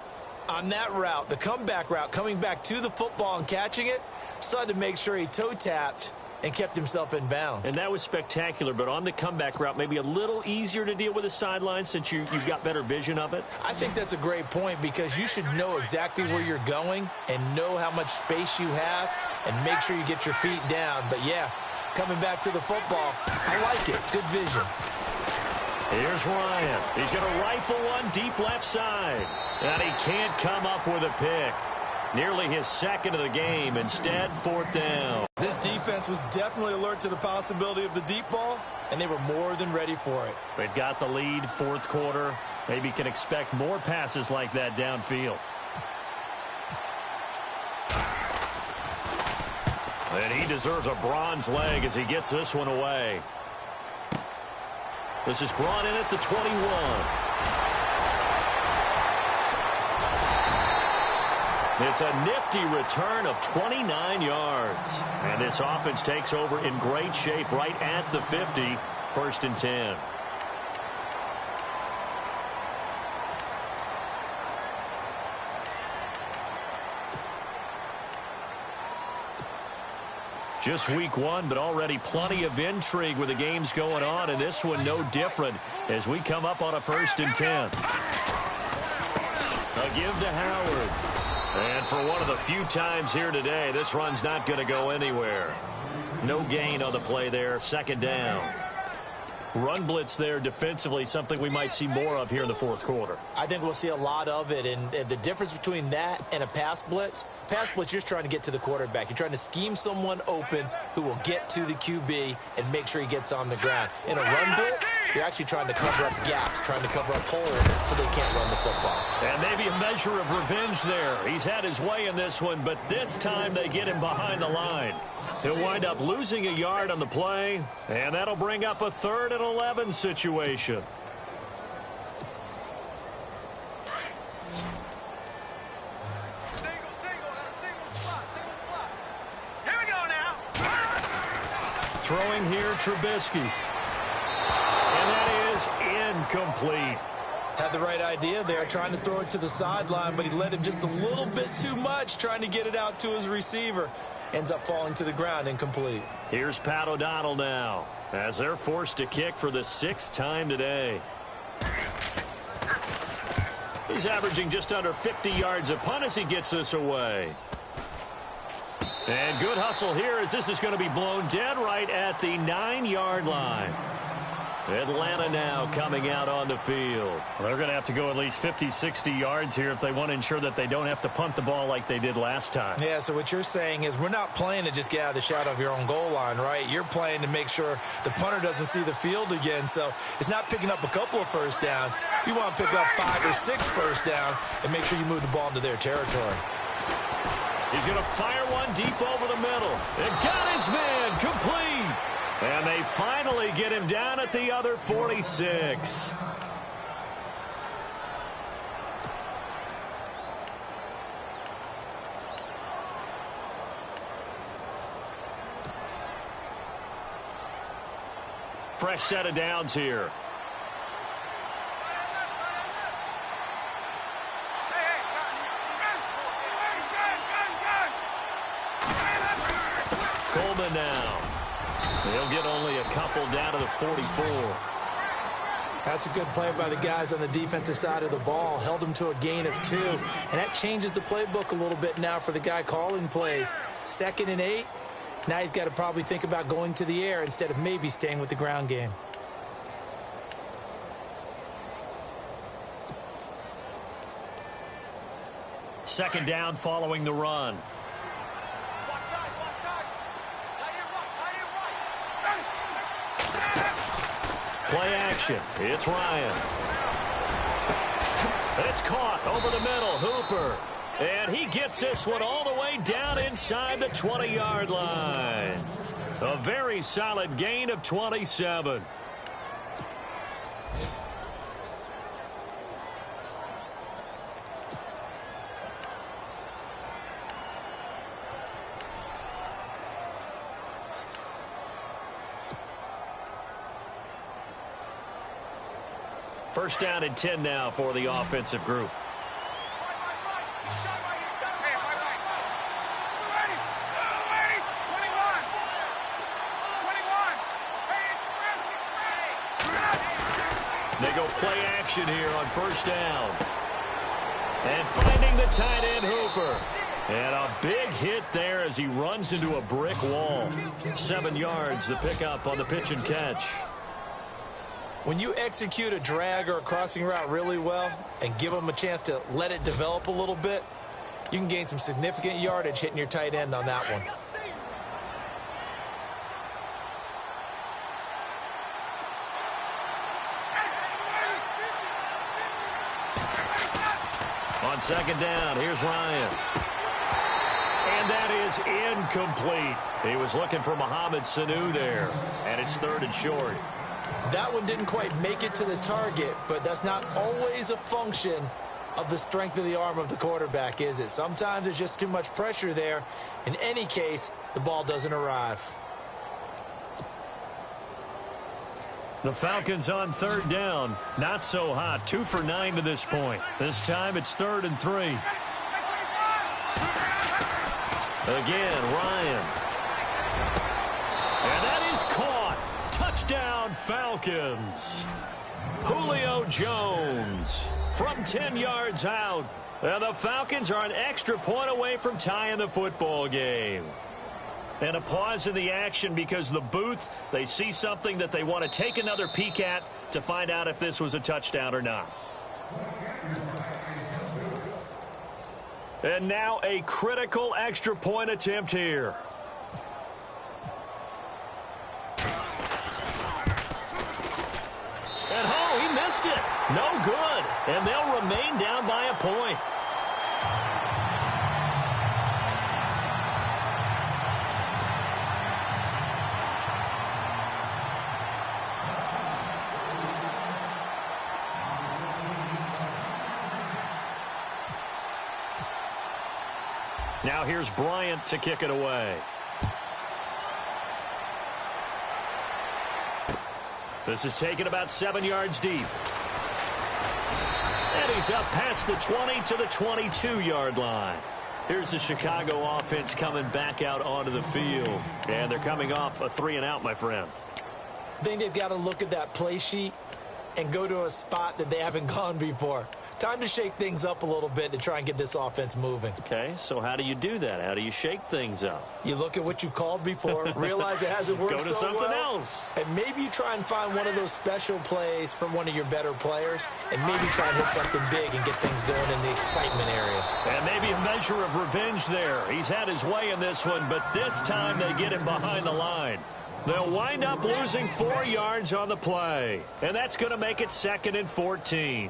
on that route, the comeback route, coming back to the football and catching it, decided to make sure he toe-tapped and kept himself in bounds. And that was spectacular, but on the comeback route, maybe a little easier to deal with the sideline since you've got better vision of it. I think that's a great point because you should know exactly where you're going and know how much space you have and make sure you get your feet down. But, yeah, coming back to the football, I like it. Good vision. Here's Ryan. He's going to rifle one deep left side. And he can't come up with a pick. Nearly his second of the game. Instead, fourth down. This defense was definitely alert to the possibility of the deep ball, and they were more than ready for it. They've got the lead, fourth quarter. Maybe can expect more passes like that downfield. And he deserves a bronze leg as he gets this one away. This is brought in at the 21. It's a nifty return of 29 yards. And this offense takes over in great shape right at the 50. First and 10. Just week 1, but already plenty of intrigue with the games going on, and this one no different as we come up on a first and 10. A give to Howard. And for one of the few times here today, this run's not going to go anywhere. No gain on the play there, second down. Run blitz there defensively, something we might see more of here in the fourth quarter. I think we'll see a lot of it, and the difference between that and a pass blitz, you're just trying to get to the quarterback. You're trying to scheme someone open who will get to the QB and make sure he gets on the ground. In a run blitz, you're actually trying to cover up gaps, trying to cover up holes so they can't run the football. And maybe a measure of revenge there. He's had his way in this one, but this time they get him behind the line. He'll wind up losing a yard on the play, and that'll bring up a 3rd and 11 situation. Here we go now. Throwing here, Trubisky. And that is incomplete. Had the right idea there, trying to throw it to the sideline, but he led him just a little bit too much, trying to get it out to his receiver. Ends up falling to the ground, incomplete. Here's Pat O'Donnell now, as they're forced to kick for the 6th time today. He's averaging just under 50 yards a punt as he gets this away. And good hustle here as this is going to be blown dead right at the 9-yard line. Atlanta now coming out on the field. Well, they're going to have to go at least 50, 60 yards here if they want to ensure that they don't have to punt the ball like they did last time. Yeah, so what you're saying is we're not playing to just get out of the shadow of your own goal line, right? You're playing to make sure the punter doesn't see the field again. So it's not picking up a couple of first downs. You want to pick up 5 or 6 first downs and make sure you move the ball into their territory. He's going to fire one deep over the middle. And got his man complete. And they finally get him down at the other 46. Fresh set of downs here. Coleman now. They'll get only a couple down to the 44. That's a good play by the guys on the defensive side of the ball. Held them to a gain of 2. And that changes the playbook a little bit now for the guy calling plays. 2nd and 8. Now he's got to probably think about going to the air instead of maybe staying with the ground game. Second down following the run. Play action. It's Ryan. It's caught over the middle. Hooper. And he gets this one all the way down inside the 20-yard line. A very solid gain of 27. First down and 10 now for the offensive group. They go play action here on first down. And finding the tight end, Hooper. And a big hit there as he runs into a brick wall. 7 yards, the pickup on the pitch and catch. When you execute a drag or a crossing route really well and give them a chance to let it develop a little bit, you can gain some significant yardage hitting your tight end on that one. On second down, here's Ryan. And that is incomplete. He was looking for Mohamed Sanu there. And it's 3rd and short. That one didn't quite make it to the target, but that's not always a function of the strength of the arm of the quarterback, is it? Sometimes there's just too much pressure there. In any case, the ball doesn't arrive. The Falcons on 3rd down. Not so hot. 2 for 9 to this point. This time it's 3rd and 3. Again, Ryan. And that is caught. Touchdown, Falcons. Julio Jones from 10 yards out. And the Falcons are an extra point away from tying the football game. And a pause in the action because the booth, they see something that they want to take another peek at to find out if this was a touchdown or not. And now a critical extra point attempt here. And oh, he missed it. No good. And they'll remain down by a point. Now here's Bryant to kick it away. This is taken about 7 yards deep. And he's up past the 20 to the 22-yard line. Here's the Chicago offense coming back out onto the field. And they're coming off a 3-and-out, my friend. I think they've got to look at that play sheet and go to a spot that they haven't gone before. Time to shake things up a little bit to try and get this offense moving. Okay, so how do you do that? How do you shake things up? You look at what you've called before, realize it hasn't worked Go to so something well, else. and maybe you try and find one of those special plays from one of your better players, and maybe try and hit something big and get things going in the excitement area. And maybe a measure of revenge there. He's had his way in this one, but this time they get him behind the line. They'll wind up losing 4 yards on the play, and that's going to make it 2nd and 14.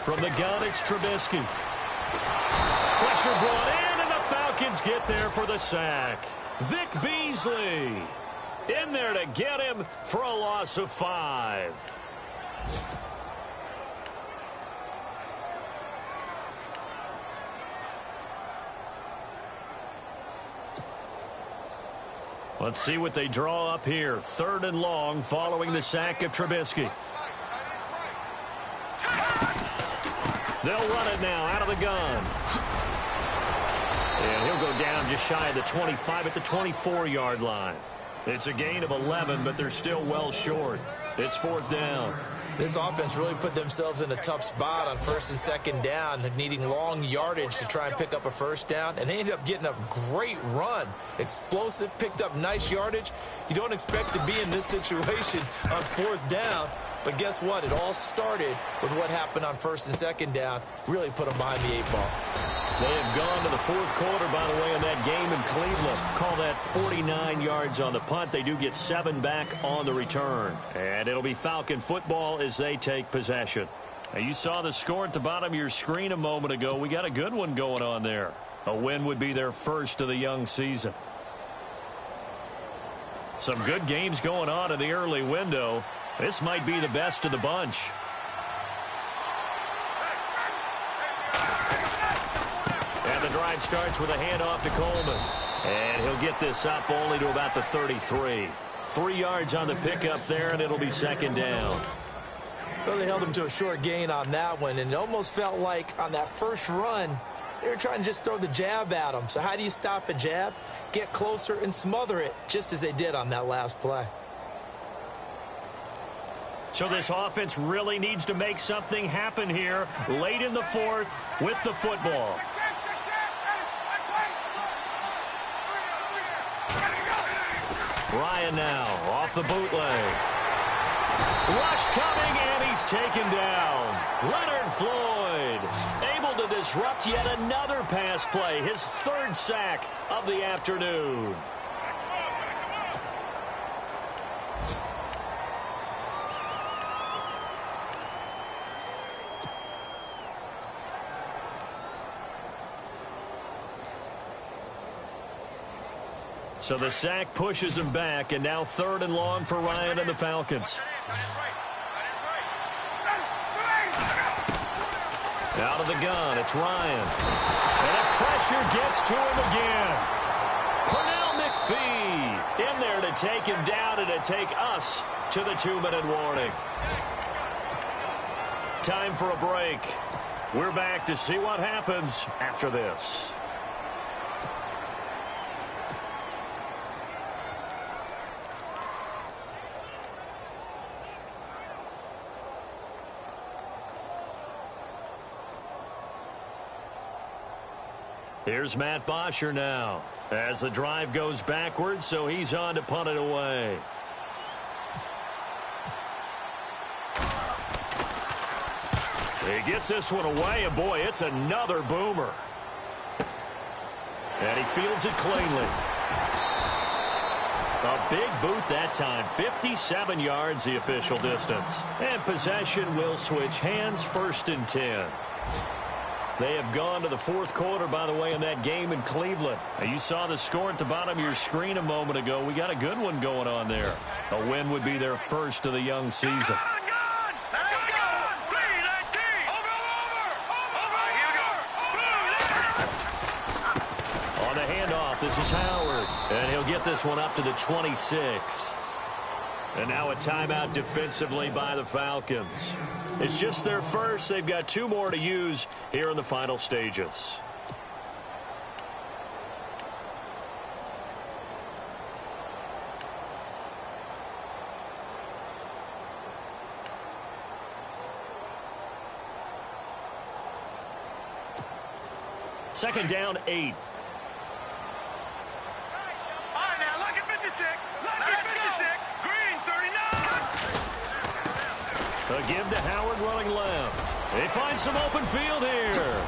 From the gun, it's Trubisky. Pressure brought in, and the Falcons get there for the sack. Vic Beasley in there to get him for a loss of 5. Let's see what they draw up here. 3rd and long following the sack of Trubisky. They'll run it now out of the gun. And he'll go down just shy of the 25 at the 24-yard line. It's a gain of 11, but they're still well short. It's 4th down. This offense really put themselves in a tough spot on 1st and 2nd down, needing long yardage to try and pick up a 1st down, and they ended up getting a great run. Explosive, picked up nice yardage. You don't expect to be in this situation on 4th down, but guess what? It all started with what happened on 1st and 2nd down. Really put them behind the 8 ball. They have gone to the 4th quarter, by the way, in that game in Cleveland. Call that 49 yards on the punt. They do get 7 back on the return. And it'll be Falcon football as they take possession. Now, you saw the score at the bottom of your screen a moment ago. We got a good one going on there. A win would be their first of the young season. Some good games going on in the early window. This might be the best of the bunch. The drive starts with a handoff to Coleman. And he'll get this up only to about the 33. 3 yards on the pickup there, and it'll be 2nd down. Well, they held him to a short gain on that one, and it almost felt like on that first run, they were trying to just throw the jab at him. So how do you stop a jab? Get closer and smother it, just as they did on that last play. So this offense really needs to make something happen here late in the 4th with the football. Ryan now off the bootleg. Rush coming, and he's taken down. Leonard Floyd able to disrupt yet another pass play. His 3rd sack of the afternoon. So the sack pushes him back, and now 3rd and long for Ryan and the Falcons. Out of the gun, it's Ryan. And the pressure gets to him again. Pernell McPhee in there to take him down and to take us to the 2-minute warning. Time for a break. We're back to see what happens after this. Here's Matt Bosher now as the drive goes backwards, so he's on to punt it away. He gets this one away, and boy, it's another boomer. And he fields it cleanly. A big boot that time, 57 yards the official distance. And possession will switch hands, 1st and 10. They have gone to the 4th quarter, by the way, in that game in Cleveland. Now, you saw the score at the bottom of your screen a moment ago. We got a good one going on there. A win would be their first of the young season. On the handoff, this is Howard. And he'll get this one up to the 26. And now a timeout defensively by the Falcons. It's just their first. They've got 2 more to use here in the final stages. Second down, 8. A give to Howard running left. They find some open field here.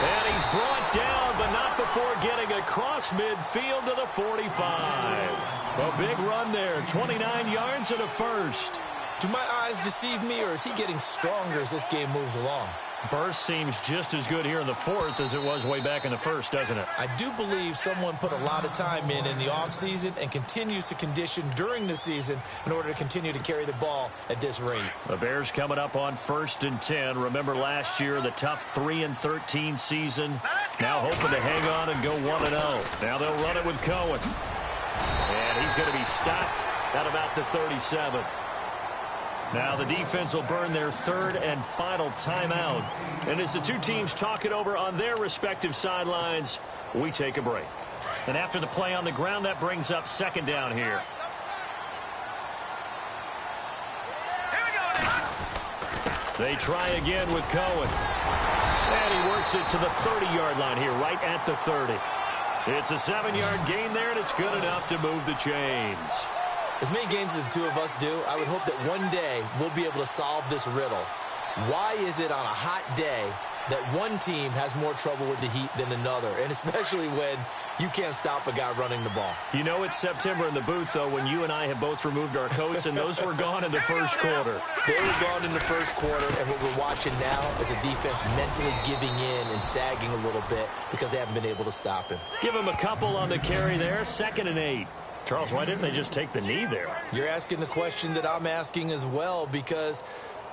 And he's brought down, but not before getting across midfield to the 45. A big run there, 29 yards and a 1st. Do my eyes deceive me, or is he getting stronger as this game moves along? Burst seems just as good here in the 4th as it was way back in the 1st, doesn't it? I do believe someone put a lot of time in the offseason and continues to condition during the season in order to continue to carry the ball at this rate. The Bears coming up on 1st and 10. Remember last year, the tough 3-13 season. Now hoping to hang on and go 1-0. Now they'll run it with Cohen. And he's going to be stopped at about the 37. Now the defense will burn their third and final timeout. And as the two teams talk it over on their respective sidelines, we take a break. And after the play on the ground, that brings up second down here. They try again with Cohen. And he works it to the 30-yard line here, right at the 30. It's a 7-yard gain there, and it's good enough to move the chains. As many games as the two of us do, I would hope that one day we'll be able to solve this riddle. Why is it on a hot day that one team has more trouble with the heat than another, and especially when you can't stop a guy running the ball? You know it's September in the booth, though, when you and I have both removed our coats, and those were gone in the first quarter. They were gone in the first quarter, and what we're watching now is a defense mentally giving in and sagging a little bit because they haven't been able to stop him. Give him a couple on the carry there, 2nd and 8. Charles, why didn't they just take the knee there? You're asking the question that I'm asking as well, because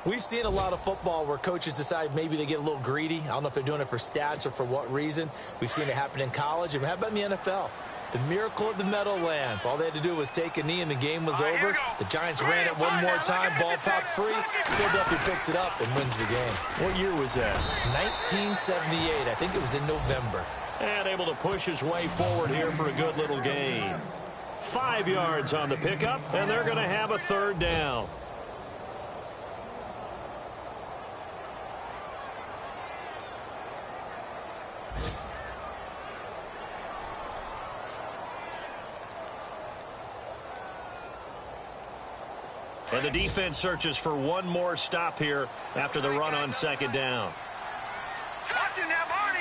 we've seen a lot of football where coaches decide maybe they get a little greedy. I don't know if they're doing it for stats or for what reason. We've seen it happen in college. And how about in the NFL? The miracle of the Meadowlands. All they had to do was take a knee and the game was over. The Giants ran it one more time. Ball popped free. Philadelphia picks it up and wins the game. What year was that? 1978. I think it was in November. And able to push his way forward here for a good little gain. 5 yards on the pickup, and they're going to have a third down. And the defense searches for one more stop here after the run on 2nd down. Watch him now, Barney.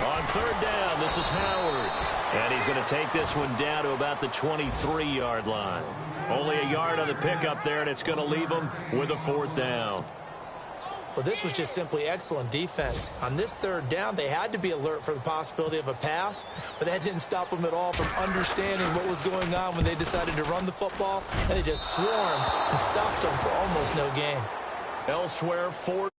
On 3rd down, this is Howard. And he's going to take this one down to about the 23-yard line. Only a yard on the pickup there, and it's going to leave him with a 4th down. Well, this was just simply excellent defense. On this 3rd down, they had to be alert for the possibility of a pass, but that didn't stop them at all from understanding what was going on when they decided to run the football, and they just swarmed and stopped them for almost no gain. Elsewhere, 4